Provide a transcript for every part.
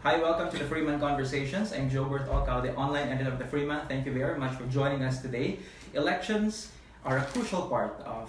Hi, welcome to the Freeman Conversations. I'm Joe Bertolcao, the online editor of the Freeman. Thank you very much for joining us today. Elections are a crucial part of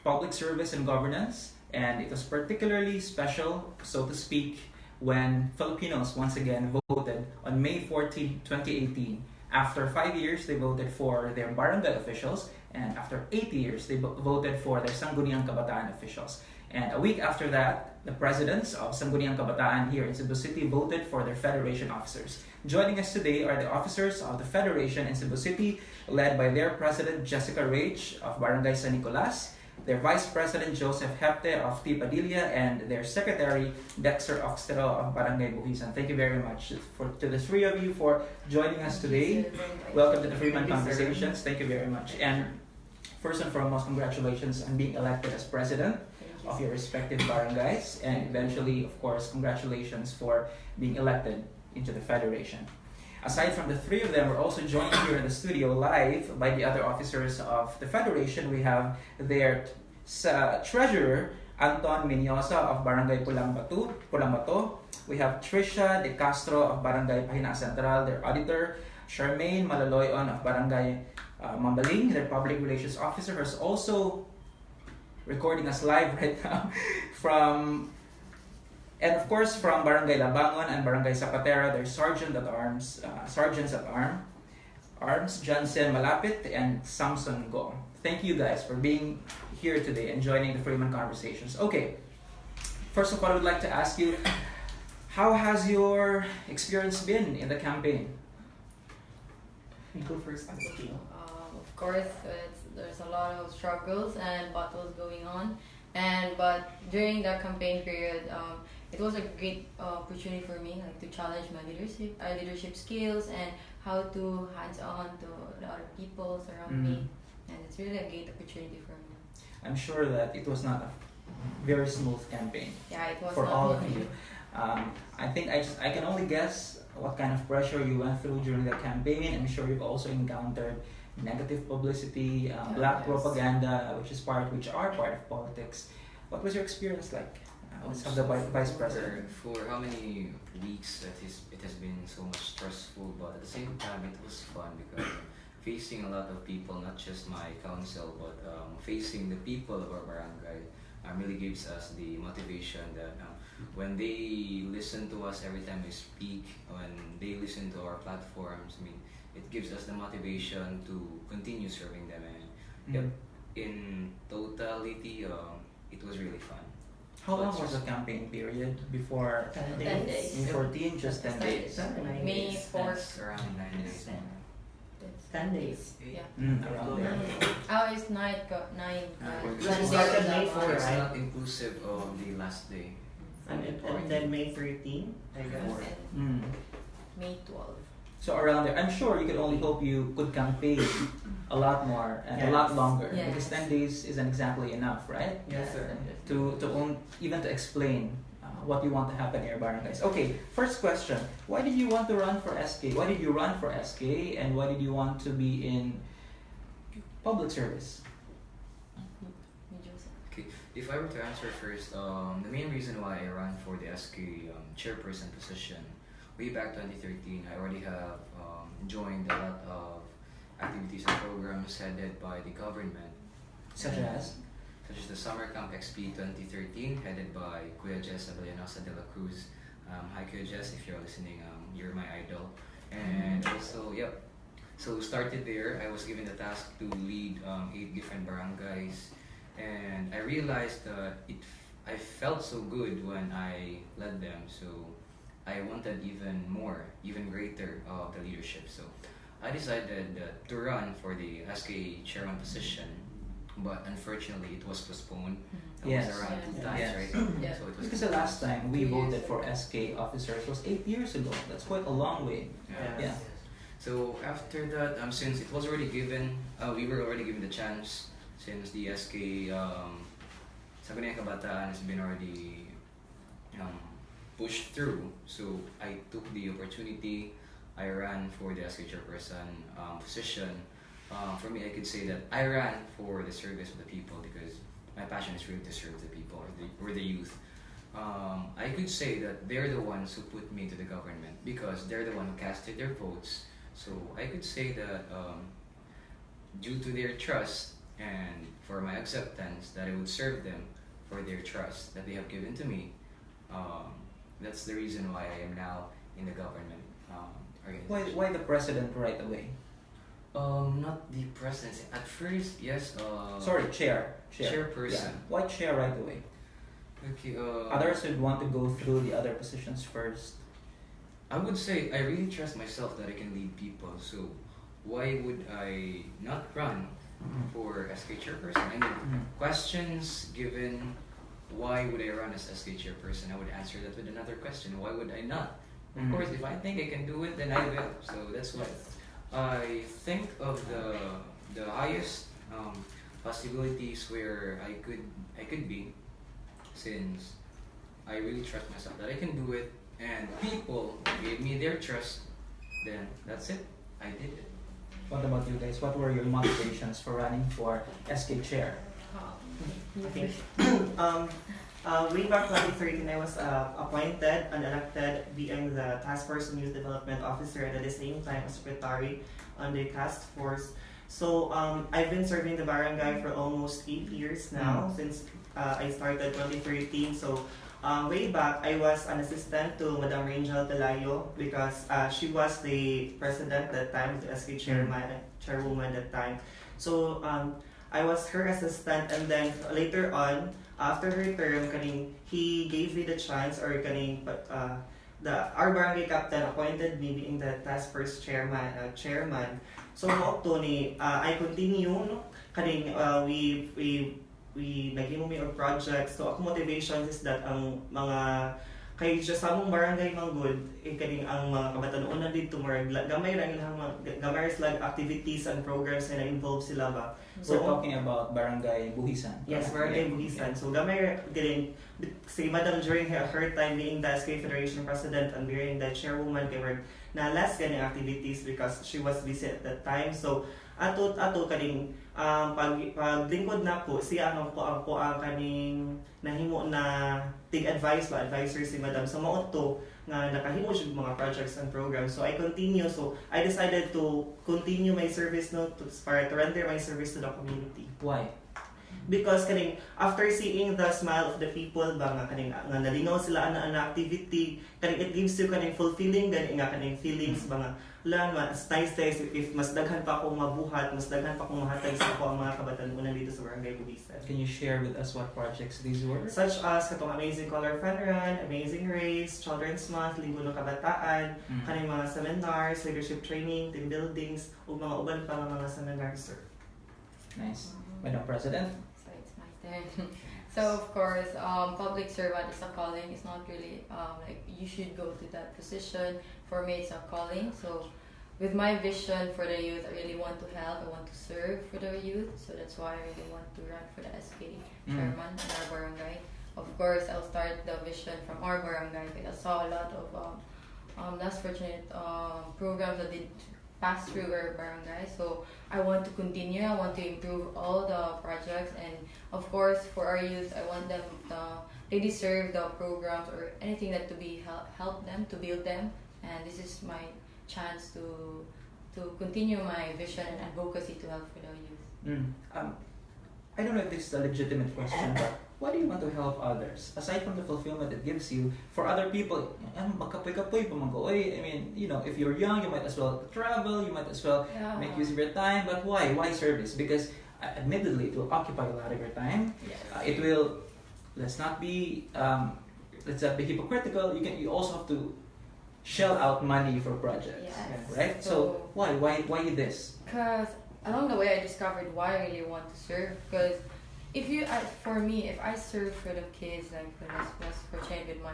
public service and governance, and it was particularly special, so to speak, when Filipinos once again voted on May 14, 2018. After 5 years, they voted for their barangay officials, and after 8 years, they voted for their Sangguniang Kabataan officials. And a week after that, the presidents of Sangguniang Kabataan here in Cebu City voted for their federation officers. Joining us today are the officers of the federation in Cebu City, led by their president Jessica Rage of Barangay San Nicolas, their vice president Joseph Hepte of Tipadilla, and their secretary Dexter Oxtero of Barangay Buhisan. Thank you very much to the three of you for joining us today. Welcome to the Freeman Conversations. Thank you very much. And first and foremost, congratulations on being elected as president of your respective barangays, and eventually, of course, congratulations for being elected into the federation. Aside from the three of them, we're also joined here in the studio live by the other officers of the federation. We have their treasurer, Anton Minyosa of Barangay Pulambato. We have Trisha De Castro of Barangay Pahina Central, their auditor. Charmaine Malaloyon of Barangay Mambaling, their public relations officer, who's also recording us live right now and of course from Barangay Labangon and Barangay Zapatera, their sergeants at arms, Johnson Malapit and Samson Go. Thank you guys for being here today and joining the Freeman Conversations. Okay, first of all, I would like to ask you, how has your experience been in the campaign? You go first. Of course, there's a lot of struggles and battles going on, but during the campaign period, it was a great opportunity for me, like, to challenge my leadership skills and how to hands-on to the other people around me, and it's really a great opportunity for me. I'm sure that it was not a very smooth campaign. Yeah, it was for not all of you. I think I can only guess what kind of pressure you went through during the campaign. I'm sure you've also encountered negative publicity, black propaganda, which are part of politics. What was your experience like? Let's have the vice president. For how many weeks it has been so much stressful, but at the same time it was fun because facing a lot of people, not just my council, but facing the people of our barangay really gives us the motivation that when they listen to us every time we speak, when they listen to our platforms, it gives us the motivation to continue serving them. And in totality, it was really fun. How long was the campaign period before? 10 days. May 14, just 10 days. May 4th. Around 9 days. 10 days. Yeah. Around there. It's 9. We started May 4, It's right? not inclusive of the last day. And then May 13, I guess. May 12. So around there, I'm sure you could only hope you could campaign a lot more and a lot longer, because 10 days isn't exactly enough, right? Yes, sir. Even to explain what you want to happen in your barangays. Okay, first question: why did you want to run for SK? Why did you run for SK, and why did you want to be in public service? Okay, if I were to answer first, the main reason why I ran for the SK chairperson position, way back 2013, I already have joined a lot of activities and programs headed by the government. Such as the Summer Camp XP 2013, headed by Kuya Jess Abellanosa de la Cruz. Hi Kuya Jess, if you're listening, you're my idol. And also, so started there. I was given the task to lead 8 different barangays, and I realized that I felt so good when I led them, so I wanted even more, even greater of the leadership. So I decided to run for the SK chairman position, but unfortunately it was postponed. It was around 2 times, right? Yeah. So it was because the last time we voted for SK officers was 8 years ago. That's quite a long way. Yeah. So after that, since it was already given, we were already given the chance, since the SK Sangguniang Kabataan has been already pushed through. So I took the opportunity. I ran for the SK chairperson position. For me, I could say that I ran for the service of the people because my passion is really to serve the people or the youth. I could say that they're the ones who put me to the government because they're the one who casted their votes. So I could say that due to their trust and for my acceptance that I would serve them for their trust that they have given to me, that's the reason why I am now in the government organization. Why the president right away? Not the presidency. At first, yes. Sorry, chair. Chairperson. Yeah. Why chair right away? Okay. Others would want to go through the other positions first. I would say I really trust myself that I can lead people. So why would I not run for SK chairperson? I mean, questions given. Why would I run as SK chairperson? I would answer that with another question. Why would I not? Of course, if I think I can do it, then I will. So that's why I think of the highest possibilities where I could be, since I really trust myself that I can do it, and people gave me their trust. Then that's it. I did it. What about you guys? What were your motivations for running for SK chair? Okay. Way back 2013, I was appointed and elected being the Task Force on Youth Development Officer and at the same time a secretary on the task force. So I've been serving the barangay for almost 8 years now since I started 2013. So way back, I was an assistant to Madam Rangel Pelayo because she was the president at that time, the SK chairwoman at that time. So I was her assistant, and then later on, after her term, he gave me the chance, or our barangay captain appointed me being the task force chairman. So Tony, I continue, no? We naging mo og projects. So ako motivation is that ang mga kay just sa among barangay manggod kaning ang mga kabatanunan dito more gamay ra ilang gamay slag activities and programs na involved sila ba. So we're talking about barangay Buhisan. Yes, barangay Buhisan. So gamay getting si Madam during her time being the SK Federation President and being the chairwoman kay na last ganing activities because she was busy at that time. So ato kaning paglingkod na po siya ang kaning nahimo na advisor si Madam sa mauto nga nakahimo siya mga projects and programs. So I continue. So I decided to continue my service to render my service to the community. Why? Because after seeing the smile of the people ba nga nalinaw sila ana activity, it gives you fulfilling feelings ba nga mas nice if mas daghan pa akong mabuhat, mas daghan pa akong mahatag sa ako ang mga kabatanunan dito sa Barangay Buhisan. Can you share with us what projects these were? Such as katong Amazing Color Fun Run, Amazing Race, Children's Month, Linggo ng Kabataan, kaning mga seminars, leadership training, team buildings, ug mga uban pa nga mga seminars, sir. Nice. Madam President? So it's my turn. So of course, public servant is a calling. It's not really like you should go to that position. For me, it's a calling. So with my vision for the youth, I really want to help. I want to serve for the youth. So that's why I really want to run for the SK chairman in our barangay. Of course, I'll start the vision from our barangay because I saw a lot of less fortunate programs that did pass through our barangay. So I want to continue. I want to improve all the projects, and of course for our youth, I want them they deserve the programs or anything that to be help them to build them. And this is my chance to continue my vision and advocacy to help for the youth. I don't know if this is a legitimate question, but why do you want to help others? Aside from the fulfillment it gives you, for other people, I mean, if you're young, you might as well travel, you might as well make use of your time, but why? Why service? Because admittedly, it will occupy a lot of your time. Yes. It will, let's not be hypocritical, you also have to shell out money for projects, Yes. right? So why this? Because along the way, I discovered why I really want to serve. Because for me, if I serve for the kids, like for less fortunate with my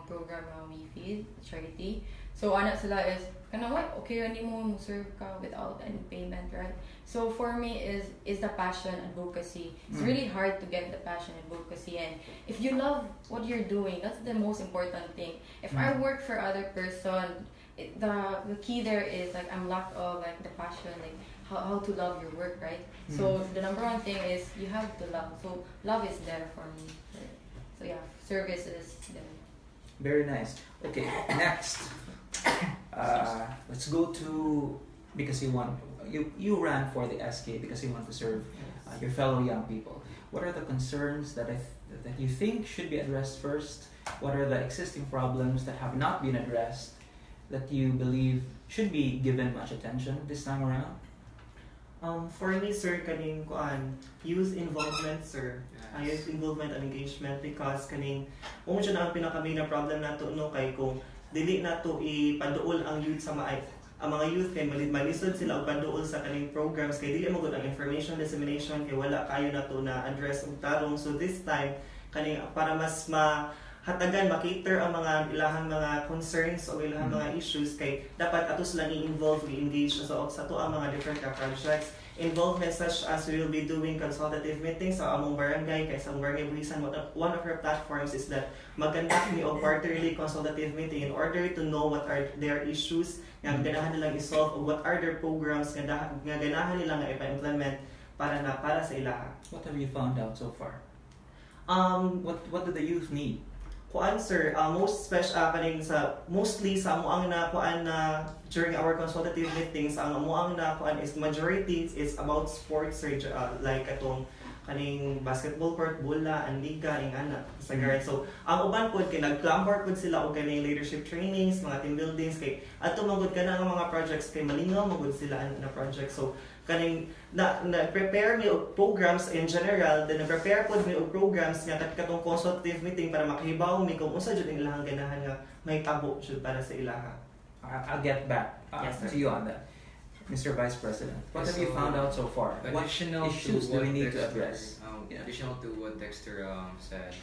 program we feed charity. So anak sila is okay ani mo serve ka without any payment, right? So for me is the passion advocacy. It's really hard to get the passion advocacy, and if you love what you're doing, that's the most important thing. If I work for other person, the key there is like I'm lack of like the passion. Like how to love your work, right? So the number one thing is you have to love. So love is there for me. So yeah, service is there. Very nice. Okay, next. Let's go to, because you ran for the SK because you want to serve your fellow young people. What are the concerns that you think should be addressed first? What are the existing problems that have not been addressed that you believe should be given much attention this time around? For me, sir, kaning youth involvement, sir. Youth involvement and engagement, because kaning mo siya na ang pinaka-main na problem nato no, kay kung dili nato ipaduol ang youth sa ang mga youth kay malisod sila og paduol sa kaning programs kay dili mo gud ang information dissemination kay wala kayo nato na address og tarong. So this time kaning para mas hatagan makater ang mga ilahang mga concerns o ilahang mga issues kay dapat atos lang i-involve, i-engage sa to ang mga different projects. Involvement such as we will be doing consultative meetings sa among barangay kay sa barangay Buhisan. One of our platforms is that mag-conduct ni og quarterly consultative meeting in order to know what are their issues nga ganahan nilang i-solve o what are their programs nga ganahan nila nga ipa-implement para sa ilaha. What have you found out so far? What do the youth need? Kuan sir, mostly sa amuang na kuan na during our consultative meetings, ang amuang na kuan is majority is about sports, sir, like atong kaning basketball court, bola, and liga, ingana sa guard. So ang uban pod kay nag-clamber pod sila og kaning leadership trainings, mga team buildings kay ato magud kana nga mga projects kay malingaw magud sila na project. So kaning na-prepare mi og programs in general, then na-prepare pod mi og programs nga katong consultative meeting para makahibaw mi kung unsa jud ang ilahang ganahan nga may tabo jud para sa ilaha. I'll get back Yes, sir. to you on that. Mr. Vice President, what have you found out so far? What Additional issues do we need to address? Additional to what Dexter said,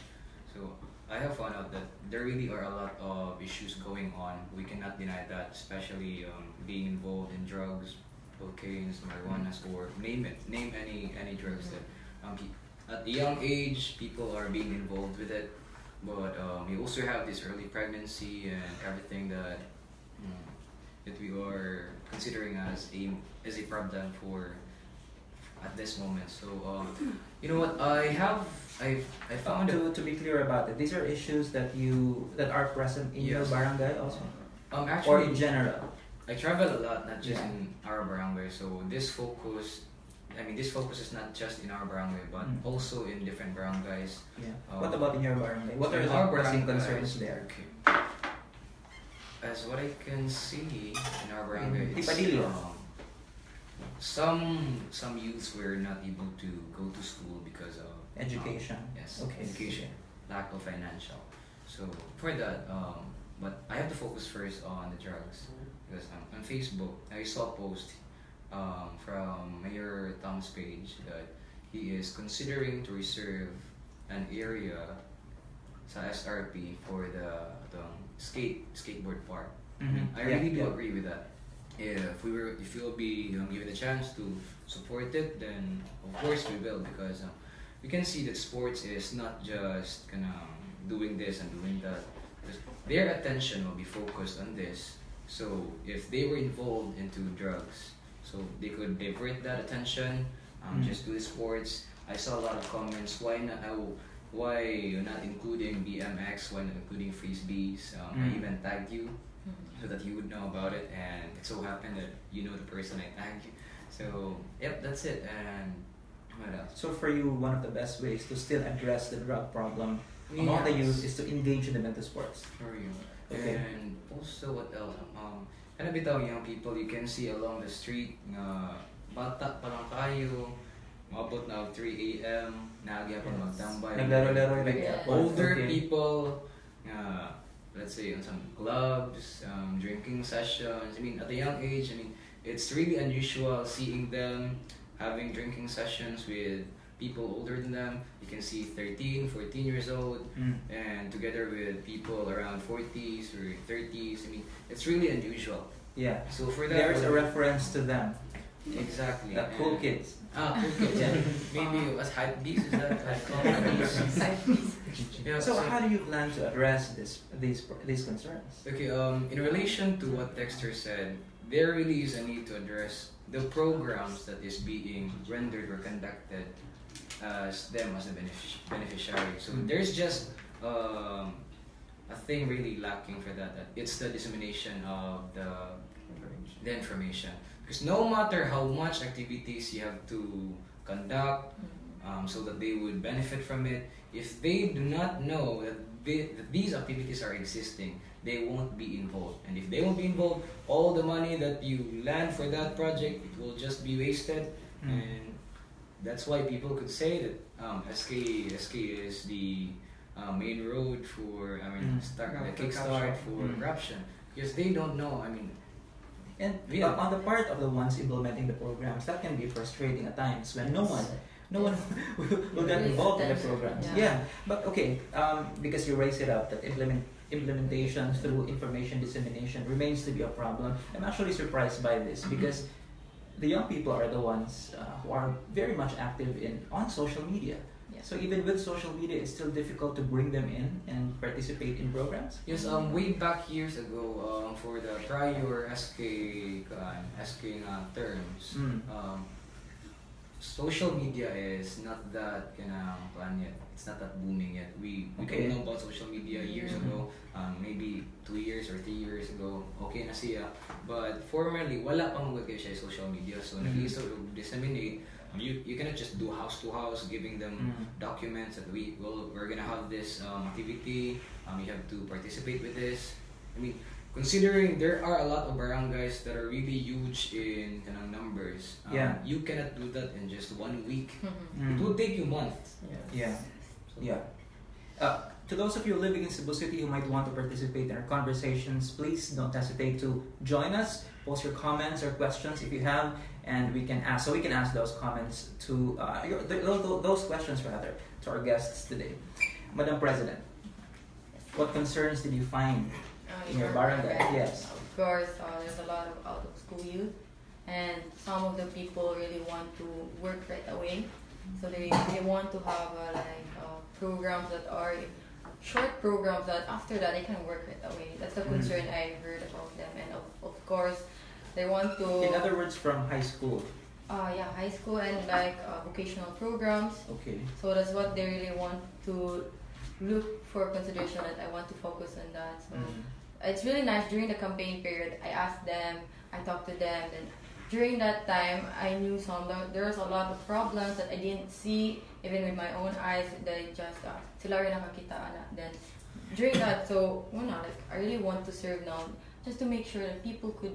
so I have found out that there really are a lot of issues going on. We cannot deny that, especially being involved in drugs, cocaine, marijuana, or name any drugs that at a young age people are being involved with it. But we also have this early pregnancy and everything that we are considering as a problem for at this moment. So you know what I found to be clear about it, these are issues that are present in your Yes. barangay also, or actually in general. I travel a lot, not just in our barangay. So this focus is not just in our barangay, but also in different barangays. Yeah. What about in your barangay? What are in the our pressing barangays, concerns there? Okay. As what I can see in our barangay, Tipadillo. some youths were not able to go to school because of Education. yes, Okay. education, lack of financial. So for that, but I have to focus first on the drugs because on Facebook I saw a post from Mayor Tom's page that he is considering to reserve an area sa SRP for the skateboard park. I really do agree with that. If we will be given the chance to support it, then of course we will, because we can see that sports is not just doing this and doing that. Because their attention will be focused on this. So if they were involved into drugs, so they could divert that attention, just do the sports. I saw a lot of comments, why you're not including BMX, why not including frisbees. I even tagged you so that you would know about it, and it so happened that you know the person I tagged you. So yep, that's it. And what else? So for you, one of the best ways to still address the drug problem among the youth is to engage in the mental sports. For you. Okay. And also what else? Kind of bitaw young people you can see along the street bata pa lang kayo, maabot na 3 a.m. Nagyapon magtambay. Naglaro-laro yung Yeah. Older Okay. people, let's say on some clubs, drinking sessions. I mean, at a young age, it's really unusual seeing them having drinking sessions with people older than them. You can see 13, 14 years old, and together with people around 40s or 30s. It's really unusual. Yeah. So for that, There's a reference to them. exactly. The cool kids. Cool kids. Yeah. Maybe as hype beasts, is that yeah, So how do you plan to address these concerns? Okay, in relation to what Dexter said, there really is a need to address the programs that is being rendered or conducted as them as the beneficiary. So there's just a thing really lacking for that. It's the dissemination of the information. Because no matter how much activities you have to conduct so that they would benefit from it, if they do not know that these activities are existing, they won't be involved. And if they won't be involved, all the money that you land for that project, it will just be wasted. And that's why people could say that SK is the main road for, the kickstart for corruption. Because they don't know, And on the part of the ones implementing the programs, that can be frustrating at times when no one will get involved in the programs. Yeah, but okay, because you raise it up that implementation through information dissemination remains to be a problem. I'm actually surprised by this because the young people are the ones who are very much active on social media. So even with social media, it's still difficult to bring them in and participate in programs? Yes, way back years ago, for the prior SK terms, social media is not that plan yet. It's not that booming yet. We don't know about social media years ago, maybe 2 years or 3 years ago. Okay na siya. But formerly, wala pang magkaya siya social media. So nag-iso to disseminate. You cannot just do house to house, giving them documents that we're gonna have this activity. You have to participate with this. Considering there are a lot of barangays that are really huge in numbers, you cannot do that in just 1 week. It will take you months. To those of you living in Cebu City who might want to participate in our conversations, please don't hesitate to join us. Post your comments or questions if you have, and we can ask those comments to those questions to our guests today. Madam President, what concerns did you find in your barangay? Yes. Of course, there's a lot of out-of-school youth, and some of the people really want to work right away. So they want to have programs that are short programs that after that they can work right away. That's the concern I heard about them, and of course they want to. In other words, from high school. High school and vocational programs. Okay. So that's what they really want to look for consideration, and I want to focus on that. So it's really nice during the campaign period. I asked them, I talked to them, and during that time I knew there was a lot of problems that I didn't see even with my own eyes. They just sila rin nakakita na. Then during that, so I really want to serve now, just to make sure that people could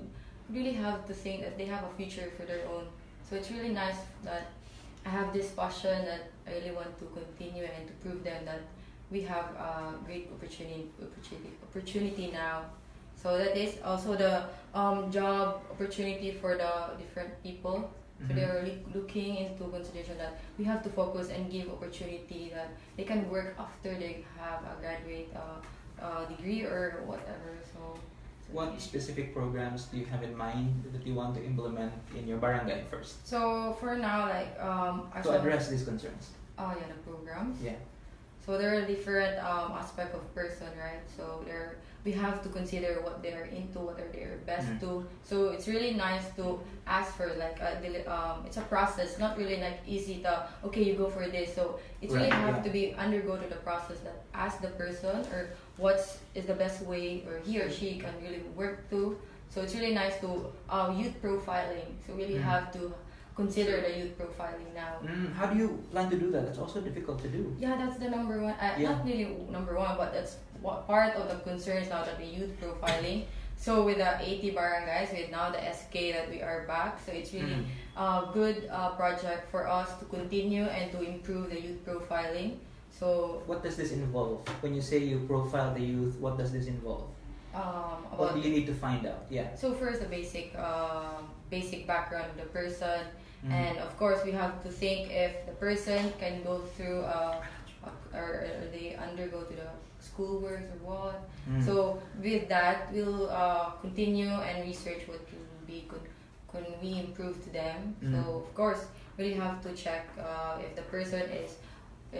really have to think that they have a future for their own. So it's really nice that I have this passion that I really want to continue and to prove them that we have a great opportunity now. So that is also the job opportunity for the different people. So they are looking into consideration that we have to focus and give opportunity that they can work after they have a graduate degree or whatever. So what specific programs do you have in mind that you want to implement in your barangay first? So for now, to address these concerns. The programs. Yeah. So there are different aspect of person, right? So we have to consider what they are into, what are their best to. So it's really nice to ask for it's a process, not really easy to you go for this. So it's really have to be undergo to the process that ask the person or what is the best way or he or she can really work to. So it's really nice to youth profiling. So really have to consider the youth profiling now. How do you plan to do that? That's also difficult to do. Yeah, that's the number one. Not really number one, but that's part of the concerns now that the youth profiling. So with the 80 barangays, with now the SK that we are back, so it's really a good project for us to continue and to improve the youth profiling. So what does this involve? When you say you profile the youth, what does this involve? What do you need to find out? Yeah. So first, the basic background of the person. And of course, we have to think if the person can go through or they undergo to the school works or what. So with that, we'll continue and research what can we improve to them. So of course, we have to check if the person is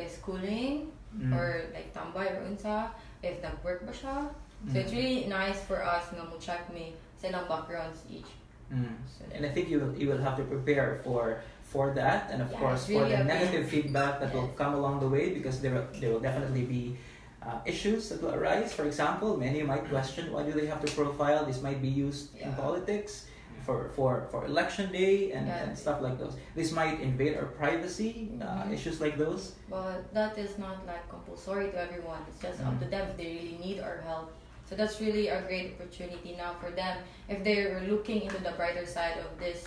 schooling or tambay or unsa, if nag-work ba siya. So it's really nice for us na mo check me sa ilang backgrounds each. So And I think you will have to prepare for that, and of Yeah, course it's for really the a big- negative feedback that will Yes. come along the way, because there will definitely be issues that will arise. For example, many might question, why do they have to profile? This might be used in Yeah. politics for election day and, Yeah. and stuff like those. This might invade our privacy, Mhm. issues like those. But that is not like compulsory to everyone. It's just up to Mhm. them if they really need our help. So that's really a great opportunity now for them if they're looking into the brighter side of this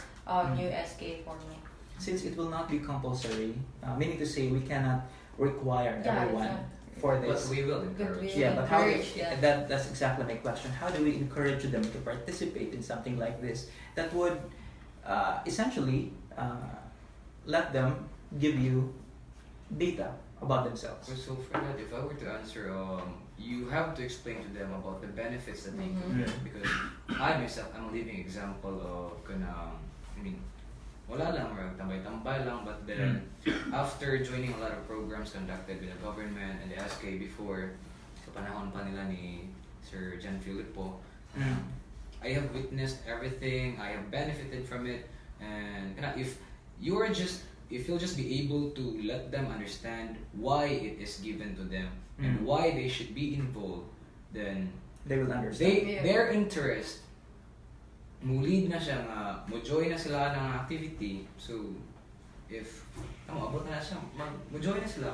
new SK format. Since it will not be compulsory, meaning to say we cannot require Yeah, everyone exactly. for But this. we will But encourage. we- Yeah, but how encourage them. that's exactly my question. How do we encourage them to participate in something like this that would essentially let them give you data about themselves? So for that, if I were to answer, you have to explain to them about the benefits that they could Mhm. get, because I myself, I'm a living example of wala lang, or tambay-tambay lang, but then after joining a lot of programs conducted with the government and the SK before, sa panahon pa nila ni Sir Jan Filippo, I have witnessed everything, I have benefited from it, and if you'll just be able to let them understand why it is given to them and why they should be involved, then They will understand. their interest mulid na siya nga mo-join na sila ng activity. So if abot na siya mo-join na sila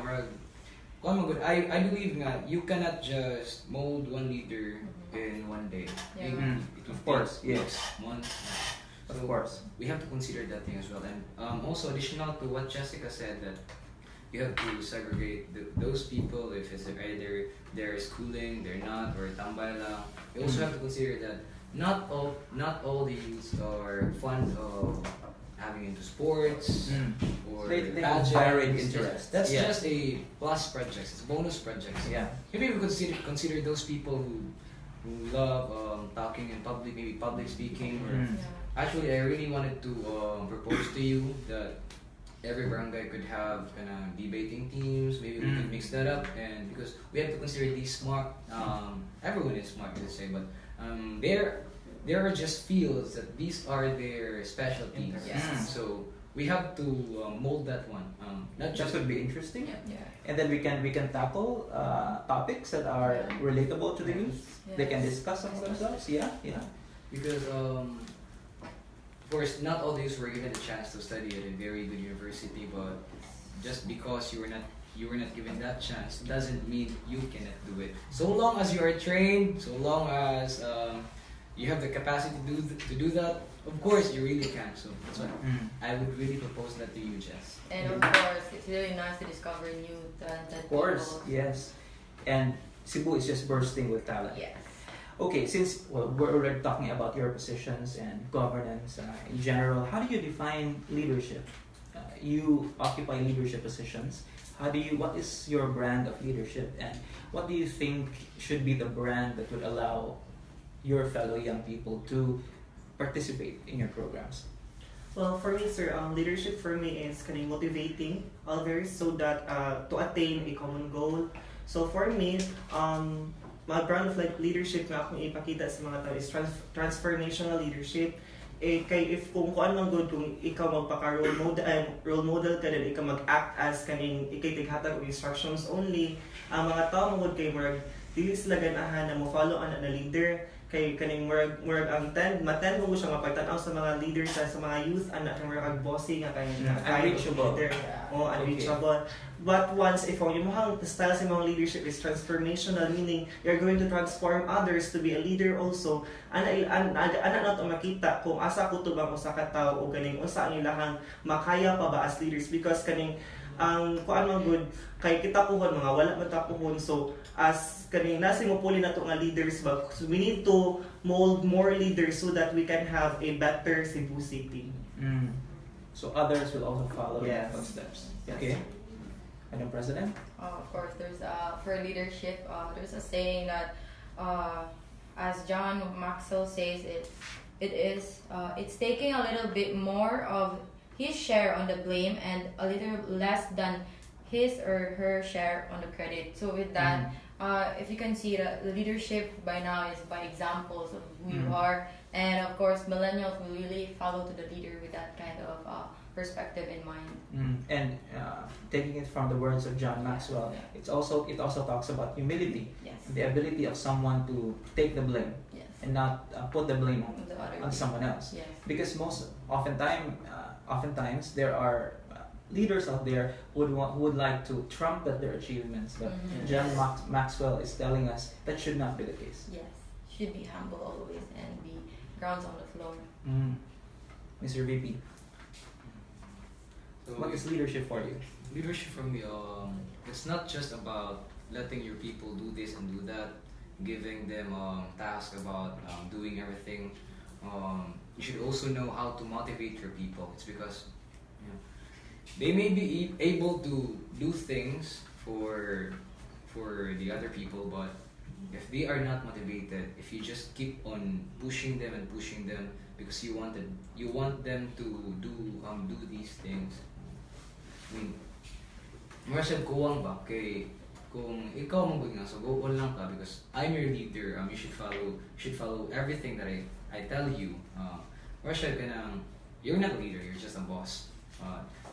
I believe nga you cannot just mold one leader in one day. Yeah. Maybe it will Of course, take yes. months. Of So course. we have to consider that thing as well, and also additional to what Jessica said, that you have to segregate those people if it's either they're schooling, they're not, or tambay lang. You also have to consider that not all the youths are fond of having into sports or They have pageants. varied interests. That's Yeah. just a plus projects. It's bonus projects. Yeah. Maybe we could consider those people who love talking in public, maybe public speaking. Or actually, I really wanted to propose to you that every barangay could have kind of debating teams. Maybe we could mix that up, and because we have to consider these smart. Everyone is smart, let's say, but there are just fields that these are their specialties. Yes. So we have to mold that one. Not That just would be interesting. Yeah. And then we can tackle topics that are relatable to the youth. They can discuss among themselves. Yeah. because of course not all these were given a chance to study at a very good university, but just because you were not given that chance doesn't mean you cannot do it. So long as you are trained, so long as you have the capacity to do that, of course you really can. So that's why I would really propose that to you, Jess. And of course, it's really nice to discover new talented Of course. people. Yes. And Cebu is just bursting with talent. Yes. Okay, since we're already talking about your positions and governance in general, how do you define leadership? You occupy leadership positions. What is your brand of leadership, and what do you think should be the brand that would allow your fellow young people to participate in your programs? Well, for me, sir, leadership for me is kind of motivating others so that to attain a common goal. So for me, my brand of leadership nga akong ipakita sa mga tao is transformational leadership. Kay if kung ano man good, kung ikaw magpaka role model ka din, ikaw mag-act as kaning ikay tighatag og instructions only, ang mga tao mo kay murag dili sila ganahan na mo follow an na leader. Kay kaning murag ang matend mo siya nga pagtan-aw sa mga leaders sa mga youth anak murag ang bossy nga kay Unreachable. leader. Oh, unreachable. But once if yung mohang style sa mga leadership is transformational, meaning you're going to transform others to be a leader also, ana na to makita kung asa ko to bang usa ka tawo o kaning unsa ang ilahang makaya pa ba as leaders, because kaning ang kuan man good kay kita puhon mga wala man ta puhon, so as kaning nasi mo puli na to nga leaders ba, so we need to mold more leaders so that we can have a better Cebu City. So others will also follow in Yes. footsteps. Yes. Okay. Madam President? Of course, there's for leadership, there's a saying that, as John Maxwell says, it's taking a little bit more of his share on the blame and a little less than his or her share on the credit. So with that, if you can see that the leadership by now is by examples of who you are, And of course, millennials will really follow to the leader with that kind of perspective in mind. And taking it from the words of John Maxwell, it also talks about humility, Yes. the ability of someone to take the blame Yes. and not put the blame The other on way. someone else. Yes. Because oftentimes there are leaders out there who would like to trumpet their achievements, but Mhm. John Maxwell is telling us that should not be the case. Yes. Should be humble always and be grounds on the floor. Mr. VP, So what is leadership for you? leadership for me, it's not just about letting your people do this and do that, giving them tasks about doing everything. You should also know how to motivate your people. It's because they may be able to do things for the other people, but if they are not motivated, if you just keep on pushing them because you want them to do these things. I mean, Marshall kuwang ba kay kung ikaw mo bigyan so go on lang ka because I'm your leader. You should follow everything that I tell you. Marshall you're not a leader, you're just a boss.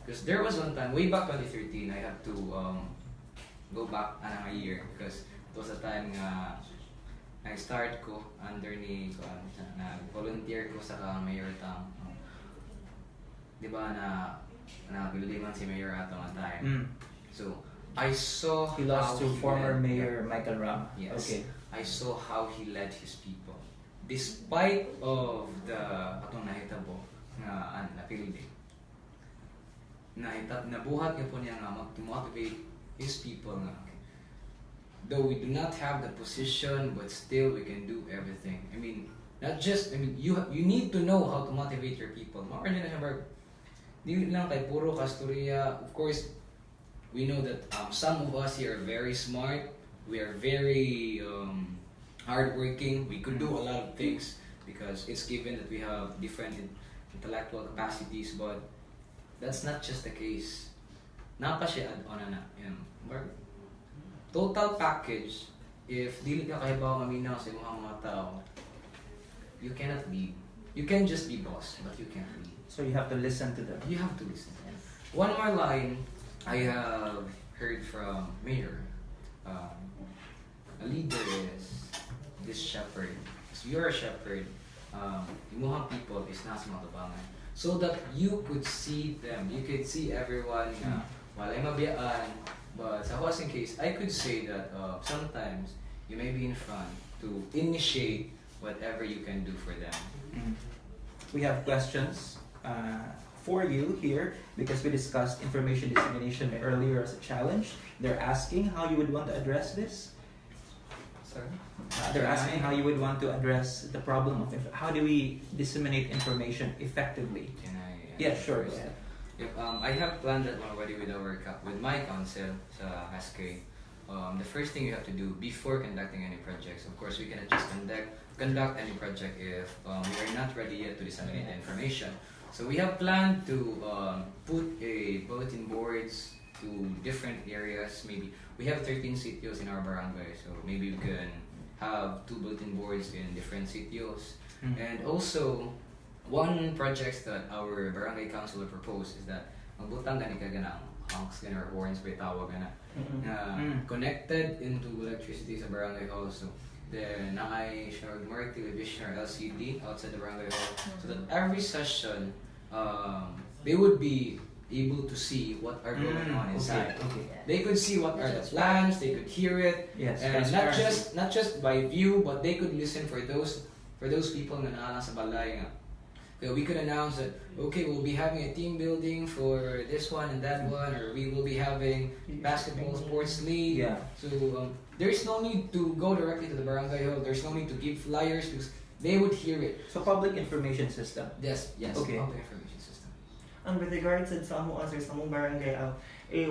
Because there was one time way back 2013 I had to go back a year because it was a time nga I start ko under ni na volunteer ko sa mayor tang di ba na biliman si mayor ato nga time. So I saw He lost how to former led- Mayor Michael Ram. Yes. Okay. I saw how he led his people despite of the atong nahitabo nga napildi. Nabuhat niya po niya nga mag-motivate his people nga. Though we do not have the position, but still we can do everything. I mean, you need to know how to motivate your people. Di lang kay puro kasturya. Of course, we know that some of us here are very smart. We are very hardworking. We could do a lot of things because it's given that we have different intellectual capacities, but that's not just the case. Napa siya add-on na. Total package, if dili ka kahibaw maminaw sa mga tao, you cannot lead. You can just be boss, but you can't lead. So you have to listen to them. You have to listen. One more line I have heard from Mayor. A leader is this shepherd. So you're a shepherd. Yung people is nasa matubangan. So that you could see them. You could see everyone walay mabiyaan. But sa in case, I could say that sometimes you may be in front to initiate whatever you can do for them. We have questions for you here because we discussed information dissemination earlier as a challenge. They're asking how you would want to address this. Sorry? They're asking how you would want to address the problem of how do we disseminate information effectively. Can I? Yeah, sure. Yeah. Yep, I have planned that already with my council sa SK. The first thing you have to do before conducting any projects, of course, we cannot just conduct any project if we are not ready yet to disseminate the information. So we have planned to put a bulletin boards to different areas. Maybe we have 13 sitios in our barangay, so maybe we can have 2 bulletin boards in different sitios. And also, one project that our barangay councilor proposed is that magbutang gani ka ganang honks gani or horns by tawag gana connected into electricity sa barangay hall. So then naay siya more television or LCD outside the barangay hall so that every session they would be able to see what are going on inside. Okay. They could see what are the plans, they could hear it, Yes. and not just by view, but they could listen for those people na naalang sa balay nga. We could announce that, okay, we'll be having a team building for this one and that one, or we will be having basketball sports league. Yeah. So there's no need to go directly to the barangay hall. There's no need to give flyers because they would hear it. So public information system. Yes. Okay. Public information system. And with regards to sa among answers sa among barangay,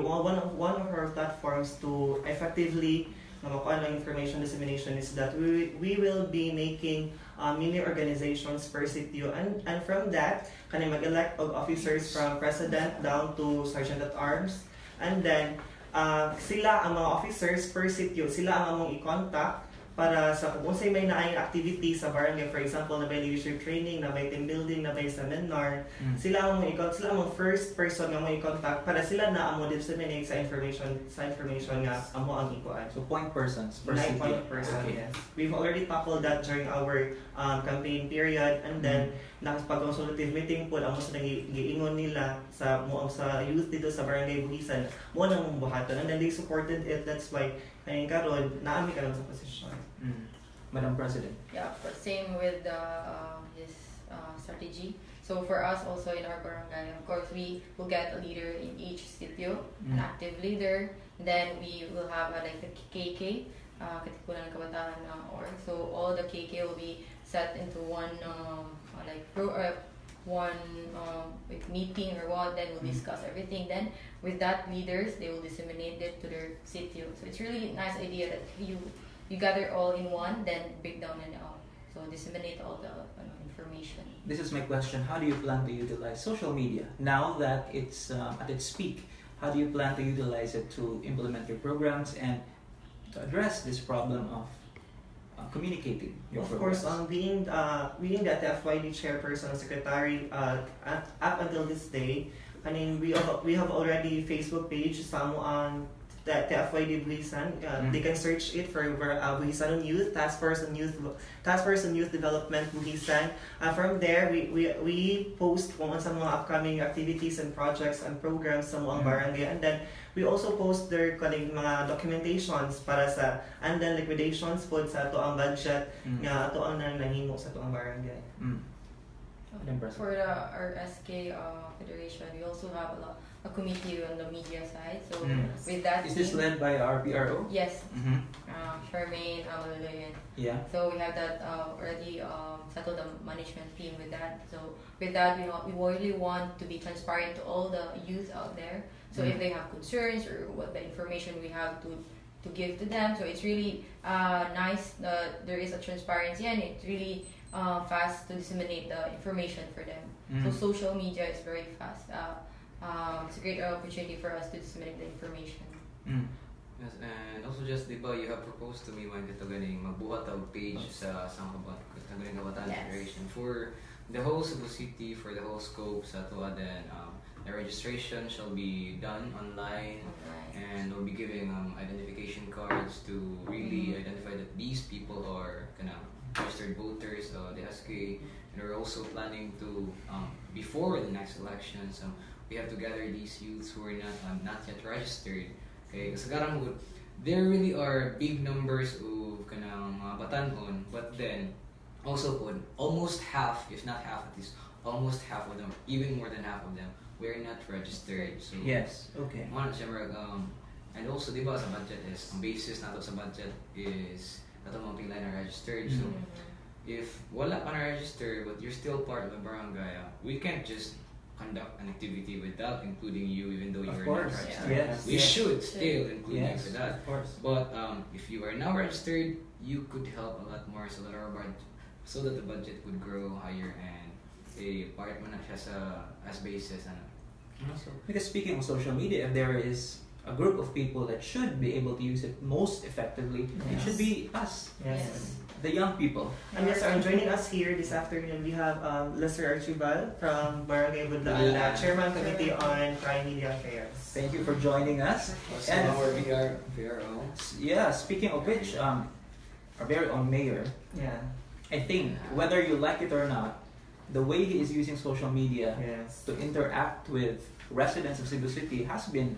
one of our platforms to effectively makuha ng information dissemination is that we will be making mini organizations per sitio, and from that kani mag-elect of officers from president down to sergeant at arms, and then sila ang mga officers per sitio, sila ang among i-contact para sa kung unsay may naayong activity sa barangay, for example na may leadership training, na may team building, na may seminar, sila ang first person nga mo i-contact para sila na amo disseminate sa information nga amo ang ikuan. So point persons per 9 city. point person, Okay. yes. We've already tackled that during our campaign period, and then nakapag-consultative meeting po ang sa giingon nila sa youth dito sa barangay Buhisan mo nang buhaton, and then they supported it. That's why ngayon karon naami ka lang sa posisyon. Madam President. Yeah, same with his strategy. So for us also in our barangay, of course, we will get a leader in each sitio, an active leader. Then we will have like a KK, Katipunan ng Kabataan org. So all the KK will be set into one meeting or what. Then we'll discuss everything. Then with that leaders, they will disseminate it to their sitio. So it's really a nice idea that you gather all in one, then break down and so disseminate all the information. This is my question. How do you plan to utilize social media now that it's at its peak? How do you plan to utilize it to implement your programs and to address this problem of communicating your Of programs? course, being the FYD chairperson and secretary up until this day, I mean we have already Facebook page samo ang the FYD Buhisan. They can search it for Buhisan Youth Task Force on Youth Development Buhisan. From there, we post kung sa mga upcoming activities and projects and programs sa mga barangay, and then we also post their mga documentations para sa, and then liquidations po sa ato ang budget nga ato ang nahimo sa ato ang barangay. For our SK Federation, we also have a committee on the media side. So with that, is this led by our PRO? Yes, Charmaine Amalulayan. Yeah. So we have that already settled the management team with that. So with that, we really want to be transparent to all the youth out there. So if they have concerns or what the information we have to give to them, so it's really nice that there is a transparency, and it's really fast to disseminate the information for them. So social media is very fast. It's a great opportunity for us to disseminate the information. Yes, and also just diba you have proposed to me man ito ganing magbuhat og page sa ganing Kabataan Federation for the whole Cebu City, for the whole scope sa ato, then the registration shall be done online, and we'll be giving identification cards to really identify that these people are registered voters, the SK, and we're also planning to before the next elections we have to gather these youths who are not yet registered. Okay, kasi there really are big numbers of mga batanon, but then also almost half, if not half at least, almost half of them, even more than half of them, we're not registered. So yes, okay. And also diba sa budget is ang basis nato sa budget is nato mga pila na registered. So if wala pa na register but you're still part of the barangay, we can't just conduct an activity without including you, even though you're not registered. Yes. We should still include you Yes, for that. of course. But if you are now registered, you could help a lot more so that the budget would grow higher, and a part mo na siya as basis. Because speaking of social media, if there is a group of people that should be able to use it most effectively, it should be us, Yes. the young people. And yes, joining us here this afternoon, we have Lester Archibald from Barangay Budlaan, Chairman Committee on Crime Media Affairs. Thank you for joining us. And our VRO. Yeah, speaking of which, our very own mayor, Yeah. I think whether you like it or not, the way he is using social media Yes. to interact with residents of Cebu City has been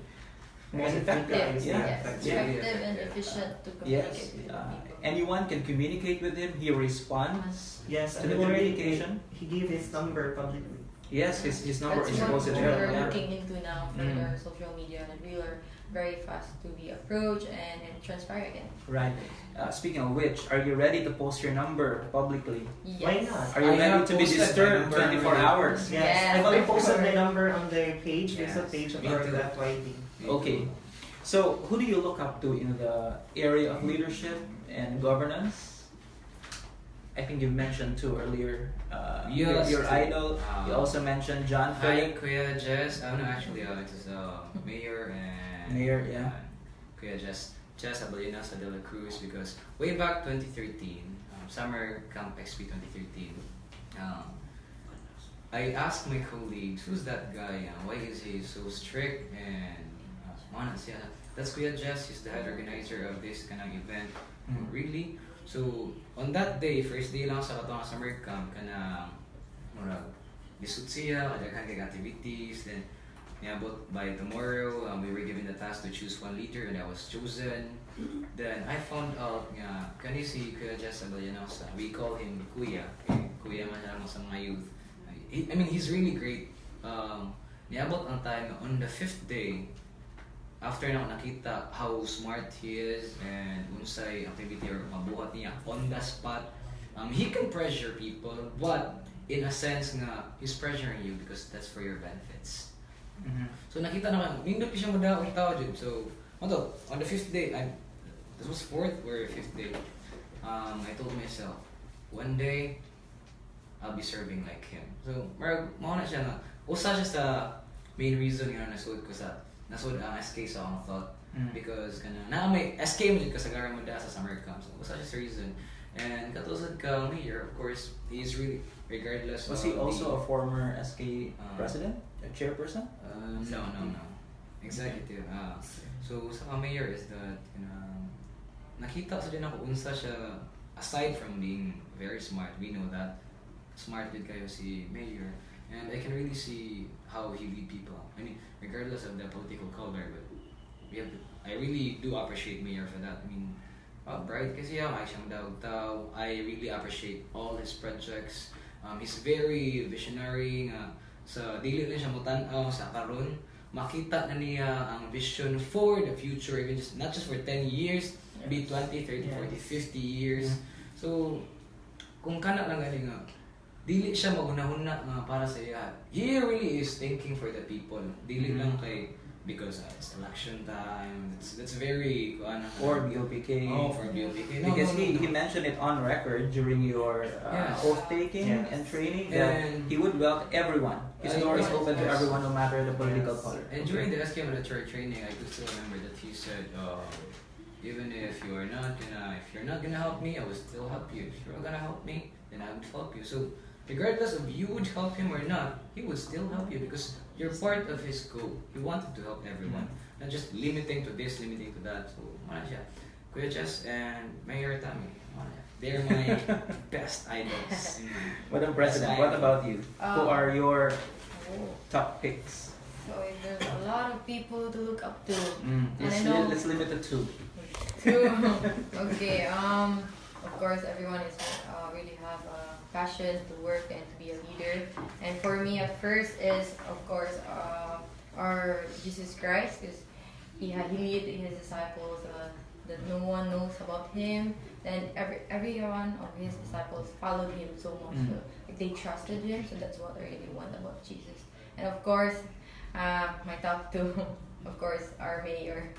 most Yes, effective. yeah. Effective and efficient to Yes, communicate with people. anyone can communicate with him. He responds. Yes, To and the communication. he gave his number publicly. Yes, his number That's is what posted we're there. Yeah. looking into now for our social media, and we are very fast to be approached and transparent again. Right. Speaking of which, are you ready to post your number publicly? Yes. Why not? Are you I ready have to be posted my disturbed number 24 already. hours? Yes, Yes, I've already of posted my course. number on the page, Facebook Yes. page of Me our too. FYD. Okay. So, who do you look up to in the area of leadership and governance? I think you mentioned two earlier. Yes. Your idol. You also mentioned John Hi, Philip. Kuya Jess. No, actually, it is Mayor and Mayor, yeah. Kuya Jess. Jess Abellinosa de la Cruz because way back 2013, summer camp XP 2013, I asked my colleagues, who's that guy? Why is he so strict? And that's Kuya Jess, he's the head organizer of this kind of event. Really? So, on that day, first day lang sa katong summer camp, lisod siya, kadaghan kay activities, then niabot by tomorrow, we were given the task to choose one leader and I was chosen. Then I found out nga, kani si Kuya Jess Abellinosa, we call him Kuya. Kuya man siya sa mga youth. He's really great. Niabot ang time on the 5th day, after na nakita how smart he is and unsay activity or mabuhat niya on the spot, he can pressure people, but in a sense nga, he's pressuring you because that's for your benefits. So nakita naman, nindot siya madaong tao dyan. So, on the 5th day, this was 4th or 5th day, I told myself, one day, I'll be serving like him. So, mauna siya na, usa siya sa main reason nga nasuod ko sa, nasuod ang SK sa akong thought. Because may SK mo dyan kasagaran mo da sa summer camp. So, usa siya sa reason. And katulad ka mayor, of course, he's really, regardless Was of he also a former SK president? A chairperson? No. Executive. So sa mayor is that nakita sa din ako unsa siya, aside from being very smart, we know that smart din kayo si mayor, and I can really see how he lead people. Regardless of the political color, but I really do appreciate mayor for that. Bright kasi ay siyang daw. I really appreciate all his projects. He's very visionary nga sa dili lang siya mutan-aw sa karon, makita na niya ang vision for the future, even just not just for 10 years, be 20, 30, 40, 50 years. So kung kana lang gani nga dili siya magunahuna nga para sa iya, he really is thinking for the people, dili lang kay because it's election time. That's very or BOPK. Oh, for BOPK. No, because no. he mentioned it on record during your oath taking and training that he would welcome everyone. His door is open to everyone, no matter the political color. And during the SK military training, I could still remember that he said, even if you're not gonna help me, I will still help you. If you're gonna help me, then I would help you. So regardless of you would help him or not, he would still help you because you're part of his goal. He wanted to help everyone, not just limiting to this, limiting to that. So, siya. Kuya Jess and Mayor Tammy, they're my best idols. Madam President, what about you? Who are your top picks? So there's a lot of people to look up to. Let's limit it to 2. Okay. Of course, everyone is really have a passion to work and to be a leader. And for me, at first is of course our Jesus Christ, because he lead his disciples that no one knows about him. Then everyone of his disciples followed him so much. So, they trusted him. So that's what I really want about Jesus. And of course, my top 2, of course, our mayor.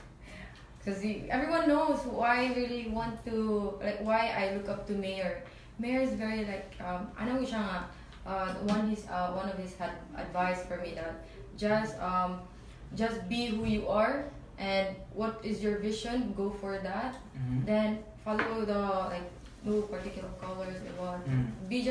Because everyone knows why I really want to, why I look up to Mayor. Mayor is very I know siya one of his advice for me that just be who you are, and what is your vision, go for that. Then follow the no particular colors and what. Be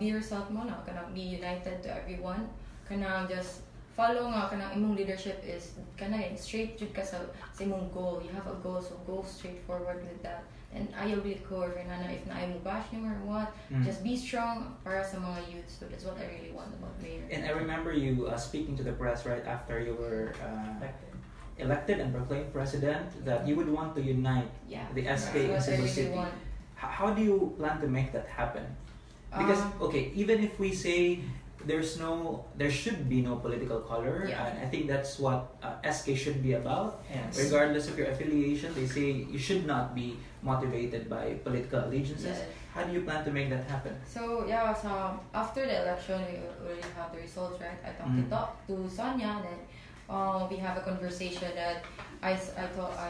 yourself mo na, kanang be united to everyone. Kanang just follow nga kanang imong leadership is kanang straight jud ka sa imong goal. You have a goal, so go straight forward with that. And ayaw really core if naay mo bashing or what, just be strong para sa mga youth. So that's what I really want about mayor. And I remember you speaking to the press right after you were elected and proclaimed president that you would want to unite the SK in Cebu City. How do you plan to make that happen? Because even if we say there should be no political color, and I think that's what SK should be about. Regardless of your affiliation, they say you should not be motivated by political allegiances. How do you plan to make that happen? So after the election, we already have the results, right? I talked to Sonia, then we have a conversation that I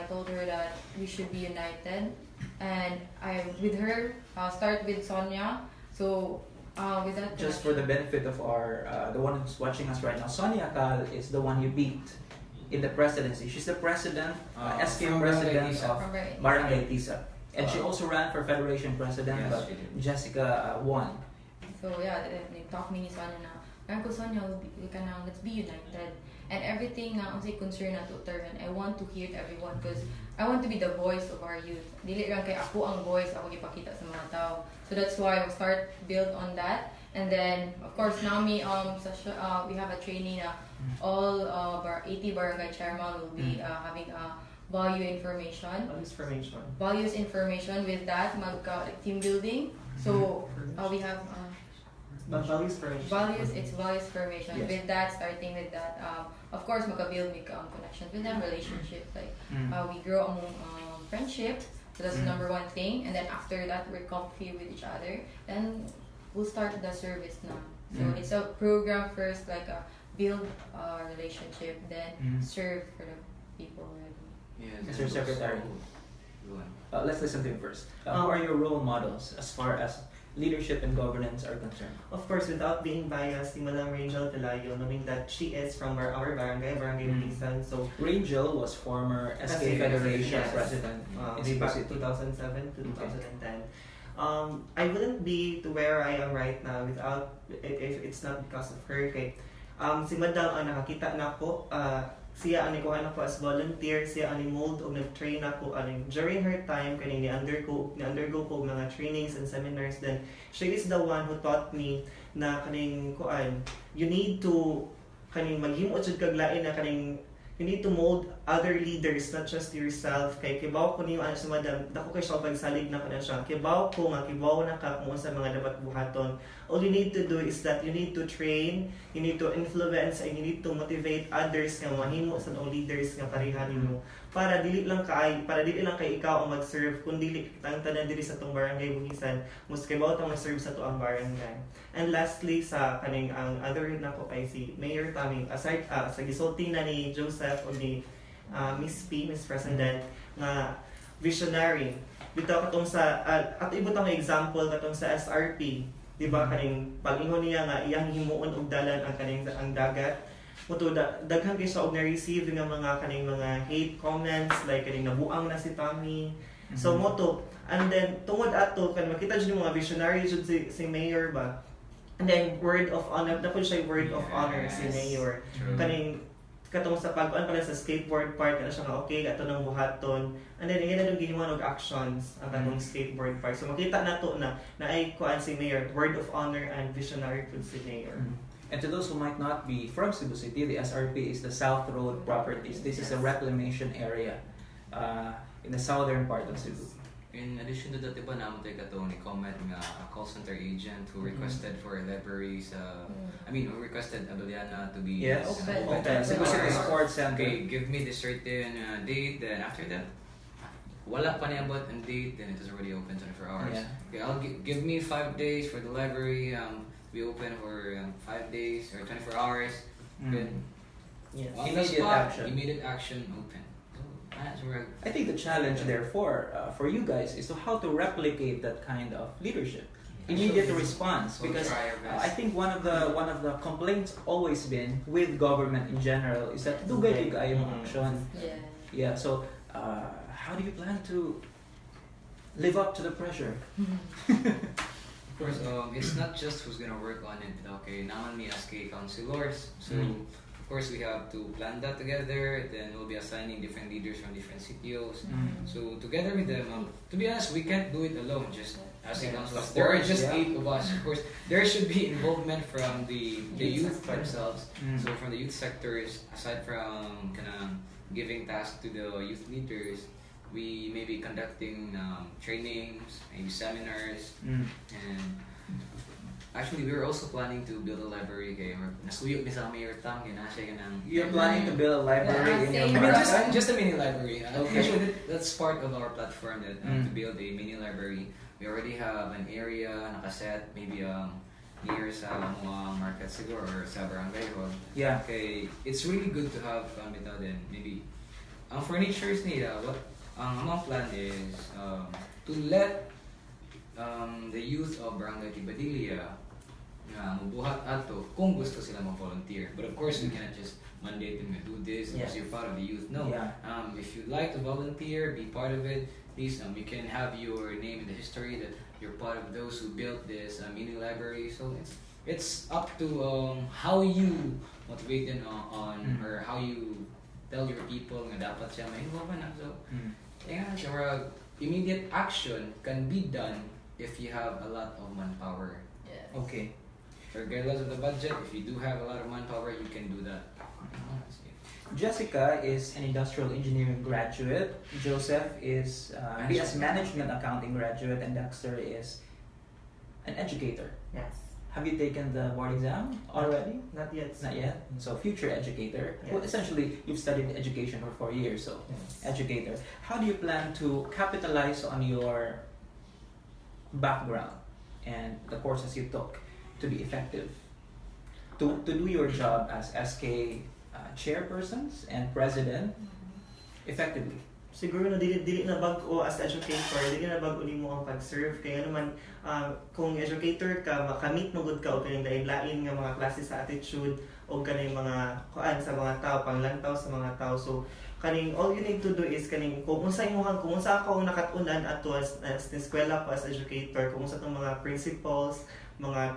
told her that we should be united, and I with her start with Sonia. So with that, just for the benefit of our the one who's watching us right now, Sonia Cal is the one you beat in the presidency. She's the president, SK from president Barangay of Barangay. Barangay Tisa. And she also ran for Federation president, Yes, but she did. Jessica won. So yeah, nag-talk mi ni Sonia na, "Parang ko Sonia, we can now, let's be united." And everything na unsay concern na to turn, I want to hear everyone because I want to be the voice of our youth. Dili lang kay ako ang voice, ako ipakita sa mga tao. So that's why we start build on that. And then of course now we have a training na all 80 barangay chairman will be having a values information. With that like team building. So we have Values formation. It's values formation. Yes. With that, starting with that, of course, makabuild connections with them, relationships. Like we grow among friendship. So that's the number one thing. And then after that, we're comfy with each other. Then we'll start the service now. So it's a program first, like build a relationship, then serve for the people already. Yes, Mr. and Secretary. also- go on. Let's listen to him first. Who are your role models as far as leadership and governance are concerned? Of course, without being biased, si Madam Rangel Pelayo, knowing that she is from our barangay, Butisan. So Rangel was former SK Federation yes. president in way Cebu back City. 2007 to 2010. I wouldn't be to where I am right now without if it's not because of her. Kay si Madam ang nakakita na ko, siya ang nikuha na ko as volunteer, siya ang mold o nag-train ako during her time kaning ni-undergo ko mga trainings and seminars. Then she is the one who taught me na kaning kuan you need to kaning maghimo jud kag lain na kaning you need to mold other leaders, not just yourself. Kay kibaw ko niyo ano sa Madam, dako kay siya pagsalig na ko na siya. Kibaw ko nga kibaw na ka kung sa mga dapat buhaton. All you need to do is that you need to train, you need to influence, and you need to motivate others nga mahimo sa mga leaders nga pareha nimo. Para dili lang kay ikaw ang mag-serve, kundi kitang tanan diri sa tong barangay Buhisan, mus kibaw ta mag-serve sa tuang barangay. And lastly sa kaning ang other nako kay si Mayor Tami, aside sa gisulti na ni Joseph o ni Miss President nga visionary. Bitaw katong sa at ibutang example katong sa SRP, di ba kaning pag-ingon niya nga iyang himuon og dalan ang dagat. Muto daghan kay siya og na-receive nga mga kaning mga hate comments like kaning nabuang na si Tommy. So moto and then tungod ato kan makita jud yung mga visionary jud si Mayor ba. And then word of honor, na po siya word of honor si Mayor. True. Kaning katong sa pag-on pala sa skateboard park na siya nga okay ato nang buhaton. And then ingana dong ginawa og actions ang katong skateboard park. So makita nato na ay kuan si Mayor, word of honor and visionary pud si Mayor. And to those who might not be from Cebu City, the SRP is the South Road Properties. This is a reclamation area in the southern part of Cebu. In addition to that, diba naman tayo katong ni-comment nga a call center agent who requested for a library sa... who requested Abeliana to be... Yes, Open. Cebu City Sports Center. Okay, give me the certain date, then after that, wala pa niya about ang date, then it is already open 24 hours. Yeah. Okay, I'll give me 5 days for the library, be open for 5 days or 24 hours. Then, Yes. on the Immediate spot, action. immediate action, open. So we're I think the challenge therefore for you guys is to how to replicate that kind of leadership, immediate response. We'll Because try our best. I think one of the complaints always been with government in general is that dugay kay mo action. Yeah. Yeah. So how do you plan to live up to the pressure? Of course, it's not just who's gonna work on it. Okay, now on me as K councilors. So of course we have to plan that together. Then we'll be assigning different leaders from different CTOs. So together with them, to be honest, we can't do it alone. Just as a councilors, there are just 8 of us. Of course, there should be involvement from the youth themselves. So from the youth sectors, aside from giving tasks to the youth leaders, we may be conducting trainings, maybe seminars, and actually we were also planning to build a library. Kaya nasuyok ni sa Mayor Tam, ginasya ng. You're planning to build a library in your Yeah, I mean, barangay? just a mini library. Okay. Actually, that's part of our platform that to build a mini library. We already have an area nakaset, maybe near sa mga market siguro or sa barangay hall. Yeah. Okay, it's really good to have bitaw din. Maybe ang furnitures nila, what ang among plan is to let the youth of Barangay Tibadilla mabuhat ato kung gusto sila mag-volunteer. But of course, we cannot just mandated to do this Yes. because you're part of the youth. No. Yeah. If you'd like to volunteer, be part of it, please you can have your name in the history that you're part of those who built this mini library. So it's up to how you motivate them or how you tell your people na dapat siya ma-involve na. So yeah, so immediate action can be done if you have a lot of manpower. Yes. Okay. Regardless of the budget, if you do have a lot of manpower, you can do that. Jessica is an industrial engineering graduate. Joseph is BS Management Accounting graduate, and Dexter is an educator. Yes. Have you taken the board exam already? Not yet. Not yet. So future educator. Yes. Well, essentially, you've studied education for 4 years, so Yes. educator. How do you plan to capitalize on your background and the courses you took to be effective? To do your job as SK chairpersons and president effectively? Siguro na dili na bag-o as educator, dili na bag-o nimo ang pag-serve kaya naman kung educator ka makamit mo gud ka og kaning lain-lain nga mga klase sa attitude o kaning mga kuan sa mga tao, panglantaw sa mga tao. So kaning all you need to do is kaning kung unsa ako nakatunan ato as eskwela ko as educator, kung unsa tong mga principles, mga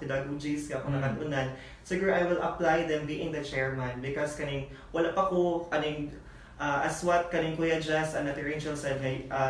pedagogies ako nakatunan, siguro I will apply them being the chairman because kaning wala pa ko kaning as what kaning Kuya Jess and Ate Rachel said,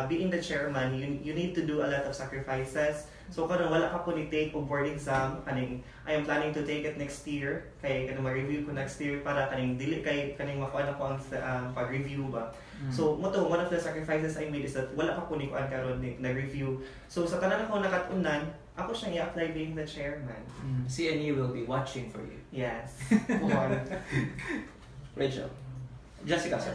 being the chairman, you need to do a lot of sacrifices. So karon wala ka po ni take o board exam kaning I am planning to take it next year kay kanang ma-review ko next year para kaning dili kay kaning makuha na ko ang pag-review ba. So one of the sacrifices I made is that wala pa po ni kuan karon na-review. So sa tanan ako nakatunan, ako siyang i-apply being the chairman. CNE will be watching for you. Yes. Rachel. Jessica, sir.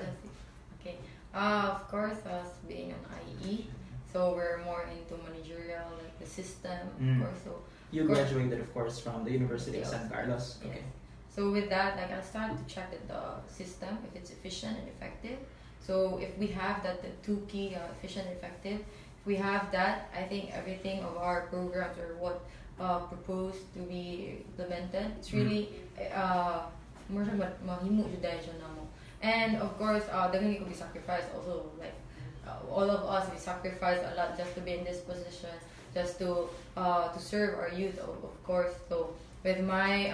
Okay. Of course, us being an IE, so we're more into managerial, like the system, of course. So You graduated, of course, from the University of Yes. San Carlos. Okay. yes. So with that, like I started to check that the system, if it's efficient and effective. So if we have that, the two key, efficient and effective, if we have that, I think everything of our programs or what proposed to be implemented, it's really more mahimo jud dahil siya namo. And of course, daghan could be sacrificed also. Like all of us, we sacrifice a lot just to be in this position, just to serve our youth, of course. So with my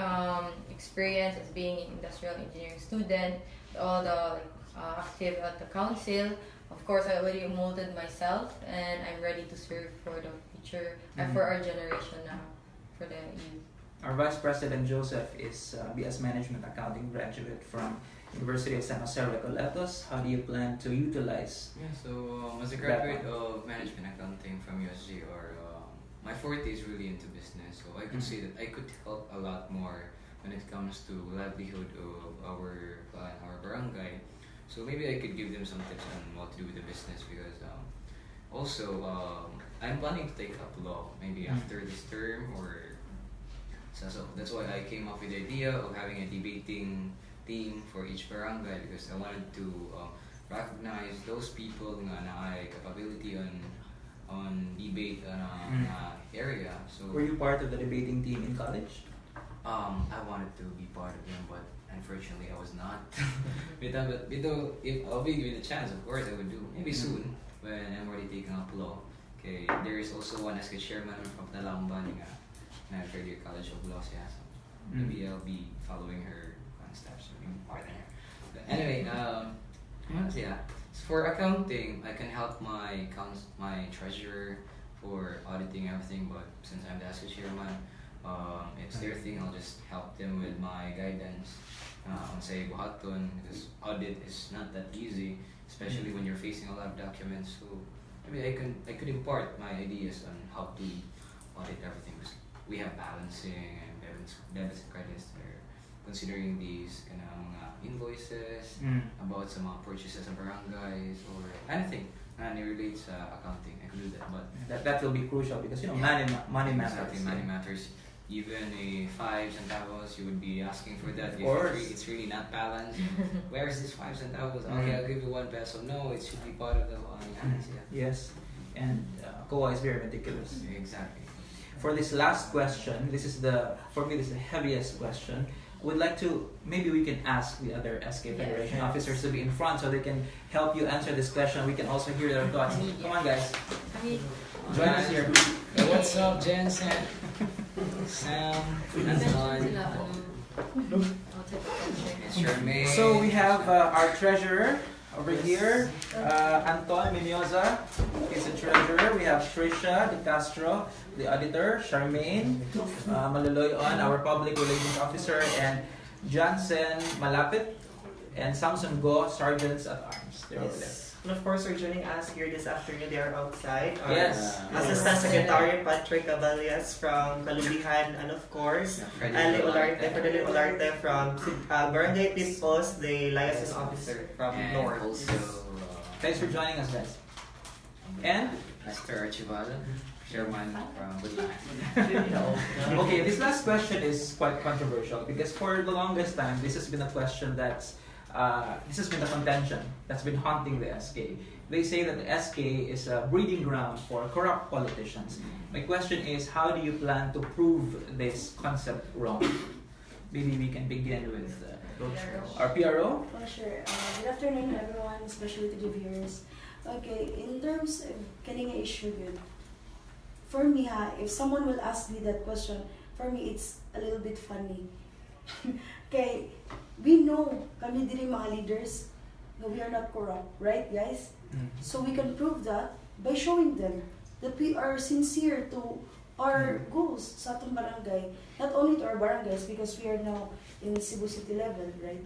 experience as being an industrial engineering student, all the active at the council, of course, I already molded myself, and I'm ready to serve for the future and for our generation now, for the youth. Our Vice President Joseph is BS Management Accounting graduate from University of San Jose Recoletos. How do you plan to utilize? Yeah, so as a graduate of management accounting from USG, my forte is really into business. So I could say that I could help a lot more when it comes to livelihood of our barangay. So maybe I could give them some tips on what to do with the business because also I'm planning to take up law maybe after this term or so that's why I came up with the idea of having a debating team for each barangay because I wanted to recognize those people na ay capability on debate area. So Were you part of the debating team in college? I wanted to be part of them, but unfortunately I was not. But if I'll be given a chance, of course I would do. Maybe soon when I'm already taking up law. Okay, there is also one as a chairman of the Lamban na third year College of Law. Yeah, so maybe I'll be following her steps or being part of her. But anyway, yeah. For accounting, I can help my treasurer for auditing everything. But since I'm the ASCO chairman, it's their thing. I'll just help them with my guidance. Say buhaton because audit is not that easy, especially when you're facing a lot of documents. So maybe I could impart my ideas on how to audit everything. Because we have balancing and debits and credits. They're considering these kind of invoices about some purchases of barangays or anything and it relates accounting. I could do that, but That will be crucial because money matters. exactly, money matters. Even a 5 centavos, you would be asking for that. Of course. If it's really not balanced. Where is this 5 centavos? Okay, I'll give you 1 peso. No, it should be part of the Yes, and COA is very meticulous. Exactly. For this last question, this is the heaviest question. we'd like to, maybe we can ask the other SK Federation officers to be in front so they can help you answer this question. We can also hear their thoughts. Come on, guys. Join us here. Hey, what's up, Jensen? Sam, Anton, it's Jermaine. So we have our treasurer over here, Anton Minyoza is the treasurer. We have Trisha De Castro, the auditor, Charmaine Maloloyon, our public relations officer, and Johnson Malapit, and Samson Go, sergeants at arms. They're over there. And of course, we're joining us here this afternoon. They are outside. Our Yes. Assistant Secretary Patrick Caballas from Kalubihan, and of course, Ali Olarte, Ferdinand Olarte from Barangay Pimpos, the liaison officer from And North. also, Thanks for joining us, guys. And Mr. Archibald, Chairman from Bulacan. okay, this last question is quite controversial because for the longest time, this has been a question that's this has been the contention that's been haunting the SK. They say that the SK is a breeding ground for corrupt politicians. My question is, how do you plan to prove this concept wrong? Maybe we can begin with our PRO. Oh, sure. Good afternoon, everyone, especially to the viewers. Okay, in terms of getting an issue good, for me, if someone will ask me that question, for me, it's a little bit funny. Okay, we know, kami diri mga leaders, that we are not corrupt, right, guys? So we can prove that by showing them that we are sincere to our goals sa atong barangay. Not only to our barangays, because we are now in Cebu City level, right?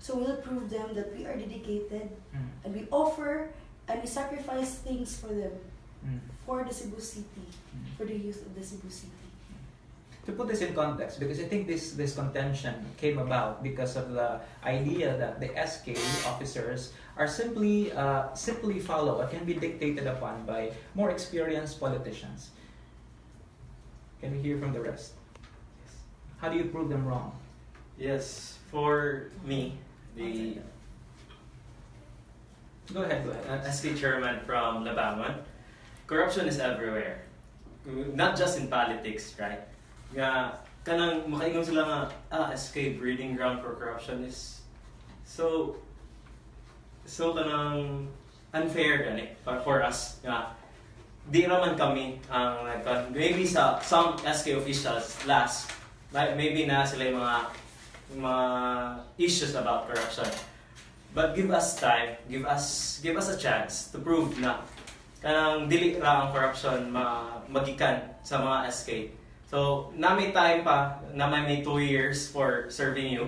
So we'll prove them that we are dedicated, and we offer and we sacrifice things for them, for the Cebu City, for the youth of the Cebu City. To put this in context, because I think this contention came about because of the idea that the SK officers are simply follow or can be dictated upon by more experienced politicians. Can we hear from the rest? How do you prove them wrong? Yes, for me, Go ahead. SK chairman from Labangon, corruption is everywhere. Not just in politics, right? Nga kanang makaingon sila nga SK breeding ground for corruption is so kanang unfair gani for us nga di raman kami ang maybe sa some SK officials last like maybe na sila yung mga issues about corruption, but give us time, give us a chance to prove na kanang dili ra ang corruption magikan sa mga SK. So, na may time pa, na may 2 years for serving you.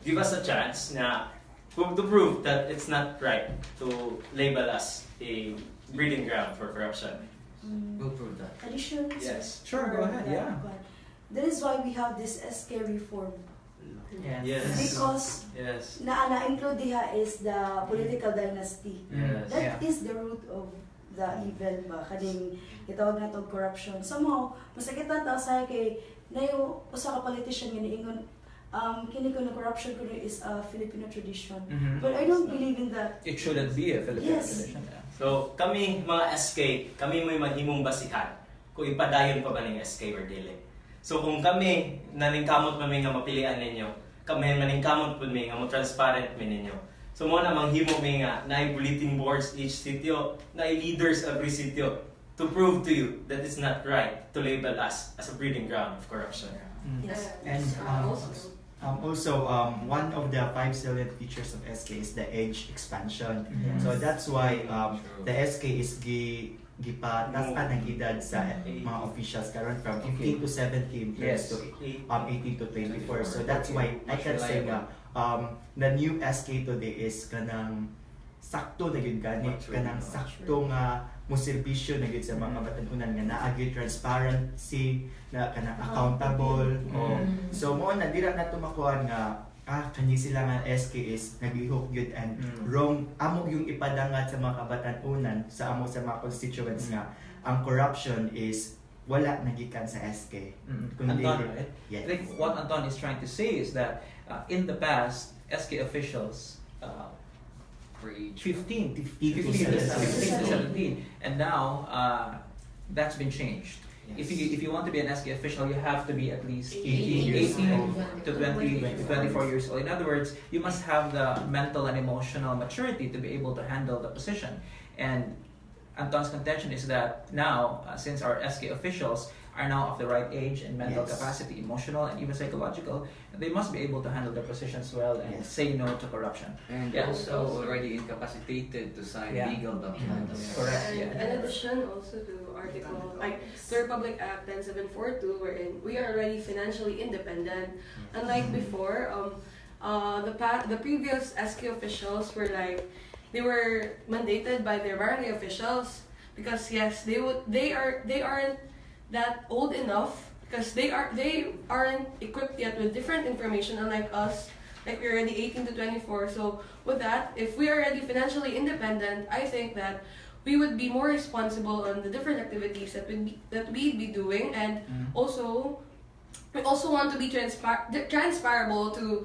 Give us a chance na to prove that it's not right to label us a breeding ground for corruption. We'll prove that. Additional Yes. Sure, go ahead, yeah. That is why we have this SK reform. Yes. Because Yes. na-include diha is the political dynasty. Yes. That is the root of the evil ba kaning gitawag nato corruption. Somehow masakit ta sa kay nayo usa ka politician nga niingon kini ko na corruption ko is a Filipino tradition. But I don't believe in that. It shouldn't be a Filipino Yes. tradition. So, kami mga SK, kami mo'y mahimong basihan kung ipadayon pa ba ng SK or dili. So, kung kami naningkamot kami nga mapilian ninyo, kami maningkamot po mi nga mo transparent mi ninyo. So mo na manghimo mi nga na bulletin boards each sitio, na leaders every sitio to prove to you that it's not right to label us as a breeding ground of corruption. Yes. And also, one of the 5 salient features of SK is the age expansion. So that's why the SK is gipatasan ng edad sa mga officials karon from 15 to 17 years to 18 to 24. So that's why I can say nga the new SK today is kanang sakto na gyud gani, kanang sakto nga mo serbisyo na gyud sa mga batan-unan nga naa gyud transparency na kanang accountable. So mo na dira na tumakuan nga kani sila nga SK is naglihok gyud and wrong amo yung ipadangat sa mga kabatan-unan sa amo sa mga constituents nga ang corruption is wala nagikan sa SK. Anton, right? Yes. I think what Anton is trying to say is that in the past, SK officials For each 15 to 17. 17, and now that's been changed. If you want to be an SK official, you have to be at least 18 18 to 24 years old. In other words, you must have the mental and emotional maturity to be able to handle the position. And Anton's contention is that now, since our SK officials are now of the right age and mental Yes. capacity, emotional and even psychological, they must be able to handle their positions well and Yes. say no to corruption. And Yeah. also already incapacitated to sign Yeah. legal documents. Correct, And yeah. in addition, also to article like the Republic Act 10742, wherein we are already financially independent. Unlike before, the previous SK officials were like they were mandated by their barangay officials because yes, they aren't that old enough because they aren't equipped yet with different information unlike us. Like we're already 18 to 24. So with that, if we are already financially independent, I think that we would be more responsible on the different activities that we'd be doing, and also we also want to be transferable to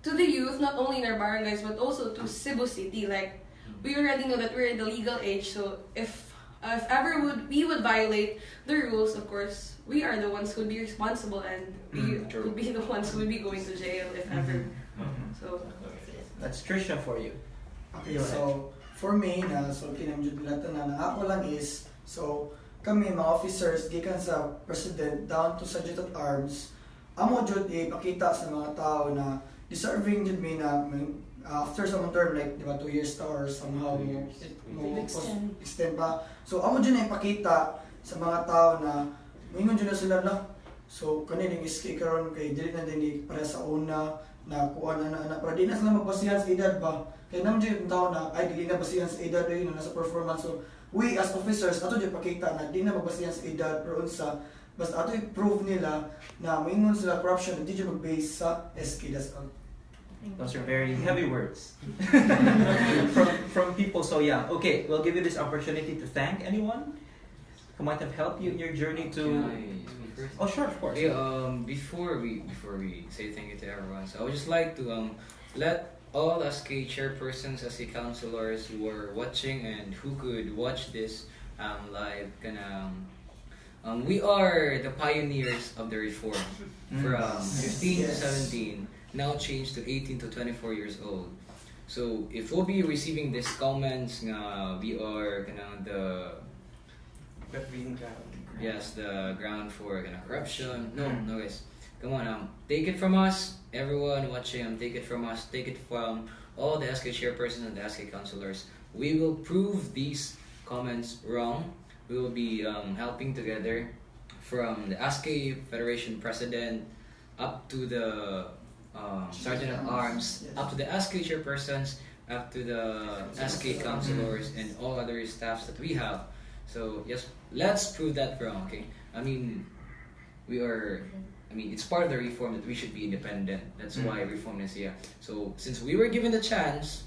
the youth, not only in our barangays but also to Cebu City. Like we already know that we're in the legal age, so if ever we would violate the rules, of course we are the ones who would be responsible, and we True. would be the ones who would be going to jail if ever. So That's Trisha for you. Okay, so for me, so kinamjud nila na ako lang is, so kami mga officers, gikan sa President down to Sergeant at Arms, amo jud ipakita sa mga tao na deserving jud mi na after some term, like, di ba, 2 years ta or somehow mo extend pa. So amo jud na ipakita sa mga tao na mingon jud na sila na. So kanilang iski karon kay dili na din para sa una na kuan ana para di na sila magbasihan sa edad ba. Kaya naman dyan yung tao na ay dili na basihan sa edad na nasa performance. So we as officers ato dyan pakita na di na magbasihan sa edad pero unsa basta ato i-prove nila na maingon sila corruption di dyan mag-base sa SK. That's all. Those are very heavy words from people so young. Okay, we'll give you this opportunity to thank anyone who might have helped you in your journey to. Can I speak first? Oh, sure, of course. Okay, before we say thank you to everyone, so I would just like to let all SK chairpersons, SK councilors who are watching and who could watch this live, we are the pioneers of the reform from 15 to 17, now changed to 18 to 24 years old. So if we'll be receiving these comments, we are the the ground for corruption. No, guys. Come on, take it from us, everyone watching. Take it from us. Take it from all the SK chairpersons and the SK councilors. We will prove these comments wrong. We will be helping together from the SK Federation President up to the Sergeant at Arms, up to the SK chairpersons, up to the SK councilors and all other staffs that we have. So yes, let's prove that wrong. Okay, it's part of the reform that we should be independent. That's why reform is here. So since we were given the chance,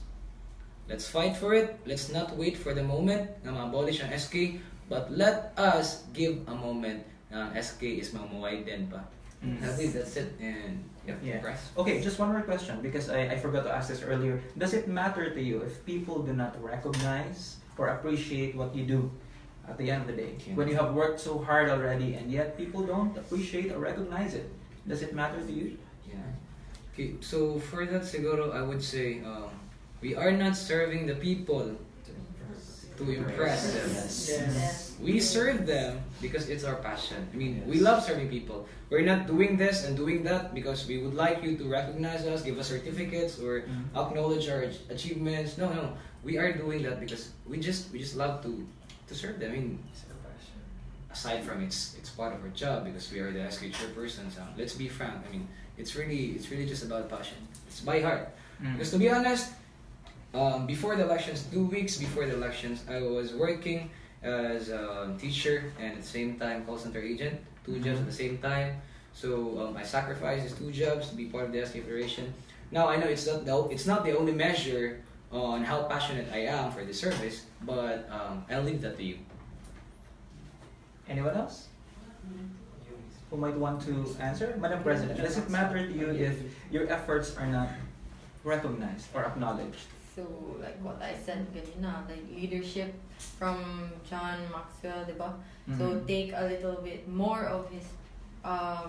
let's fight for it. Let's not wait for the moment na ma-abolish ang SK, but let us give a moment na SK is mamuhay din pa. I believe that's it. And Yeah. press. Okay, just one more question because I forgot to ask this earlier. Does it matter to you if people do not recognize or appreciate what you do at the end of the day? When you have worked so hard already and yet people don't appreciate or recognize it, does it matter to you? Yeah. Okay, so for that siguro, I would say we are not serving the people to impress them. Yes. We serve them because it's our passion. We love serving people. We're not doing this and doing that because we would like you to recognize us, give us certificates, or acknowledge our achievements. No. We are doing that because we just love to serve them. Aside from it's part of our job because we are the SK chairpersons. Let's be frank. It's really just about passion. It's by heart. Because to be honest, before the elections, 2 weeks before the elections, I was working as a teacher and at the same time call center agent, 2 jobs at the same time. So I sacrificed these 2 jobs to be part of the SK Federation. Now I know it's not the only measure on how passionate I am for the service, but I'll leave that to you. Anyone else who might want to answer? Madam President, does it matter to you if your efforts are not recognized or acknowledged? to like what I said kanina, like leadership from John Maxwell, diba? So take a little bit more of his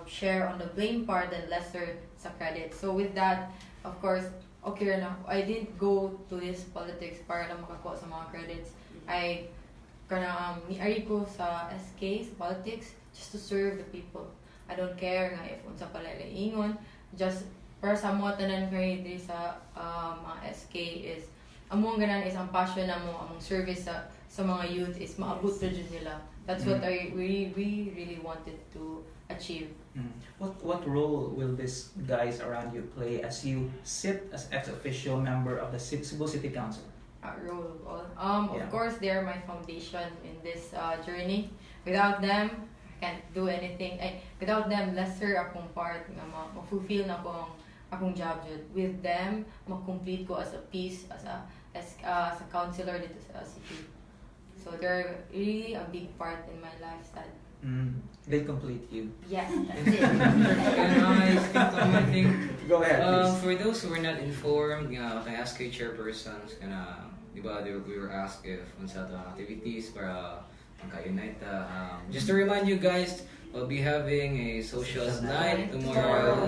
share on the blame part and lesser sa credit. So with that, of course, okay na. I didn't go to this politics para lang makakuha sa mga credits. I niari ko sa SK, sa politics, just to serve the people. I don't care nga if unsa pala ingon, just para sa mo tanan kay diri sa mga SK is among ganan is ang passion namo, among service sa mga youth is maabot to jud nila. That's what I really wanted to achieve. What role will these guys around you play as you sit as ex-official member of the Cebu City Council? Role of course, they are my foundation in this journey. Without them, I can't do anything. Without them, lesser akong part nga ma-fulfill na akong job jud. With them, ma-complete ko as a piece as a counselor dito sa city. So they're really a big part in my lifestyle. They complete you. Yes, that's it. Can I speak on one thing? Go ahead, please. For those who were not informed, kay SK chairpersons, diba, we were asked if unsa the activities para magka-unite. Just to remind you guys, we'll be having a socials night tomorrow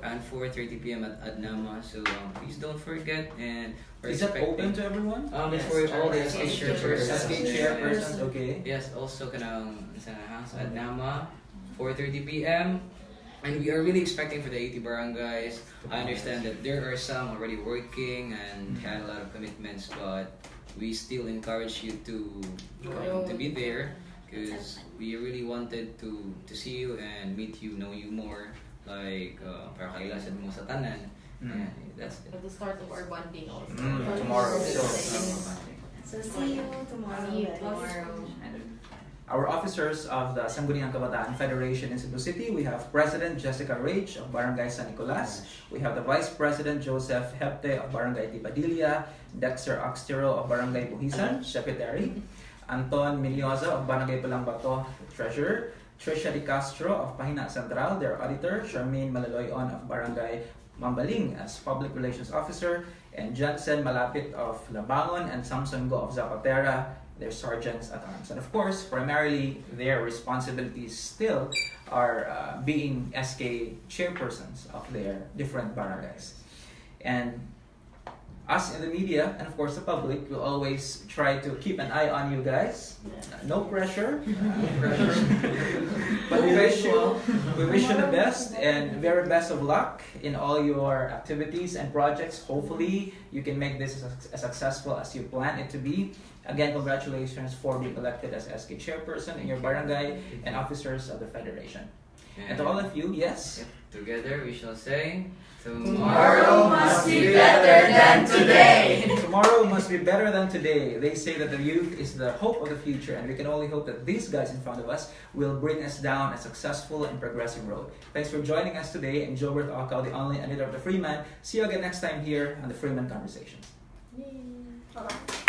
at 4:30 p.m. at Adnama. So please don't forget. And we're Is that open to everyone? It's for all the SK chairpersons. SK chairpersons, okay. Yes, also sa house at Adnama, 4:30 p.m. And we are really expecting for the 80 barangays. I understand that there are some already working and had a lot of commitments, but we still encourage you to be there because we really wanted to see you and meet you, know you more. Like para kailasan mo sa tanan. And that's it. At the start of our bonding also. Tomorrow. So see you tomorrow. Our officers of the Sangguniang Kabataan Federation in Cebu City, we have President Jessica Rage of Barangay San Nicolas. We have the Vice President Joseph Hepte of Barangay Tipadilla, Dexter Axtero of Barangay Buhisan, Secretary, Anton Milioza of Barangay Palangbato, Treasurer, Trisha Di Castro of Pahina Central, their auditor, Charmaine Malaloyon of Barangay Mambaling as Public Relations Officer, and Johnson Malapit of Labangon and Samson Go of Zapatera, their sergeants at arms. And of course, primarily their responsibilities still are being SK chairpersons of their different barangays. And us in the media, and of course the public, will always try to keep an eye on you guys. No pressure. But we wish you the best and very best of luck in all your activities and projects. Hopefully, you can make this as successful as you plan it to be. Again, congratulations for being elected as SK chairperson in your barangay and officers of the federation. And to all of you, yes. Together we shall say, Tomorrow must be better than today. Tomorrow must be better than today. They say that the youth is the hope of the future, and we can only hope that these guys in front of us will bring us down a successful and progressive road. Thanks for joining us today. I'm Gilbert Ocao, the online editor of the Freeman. See you again next time here on the Freeman Conversations. Bye-bye.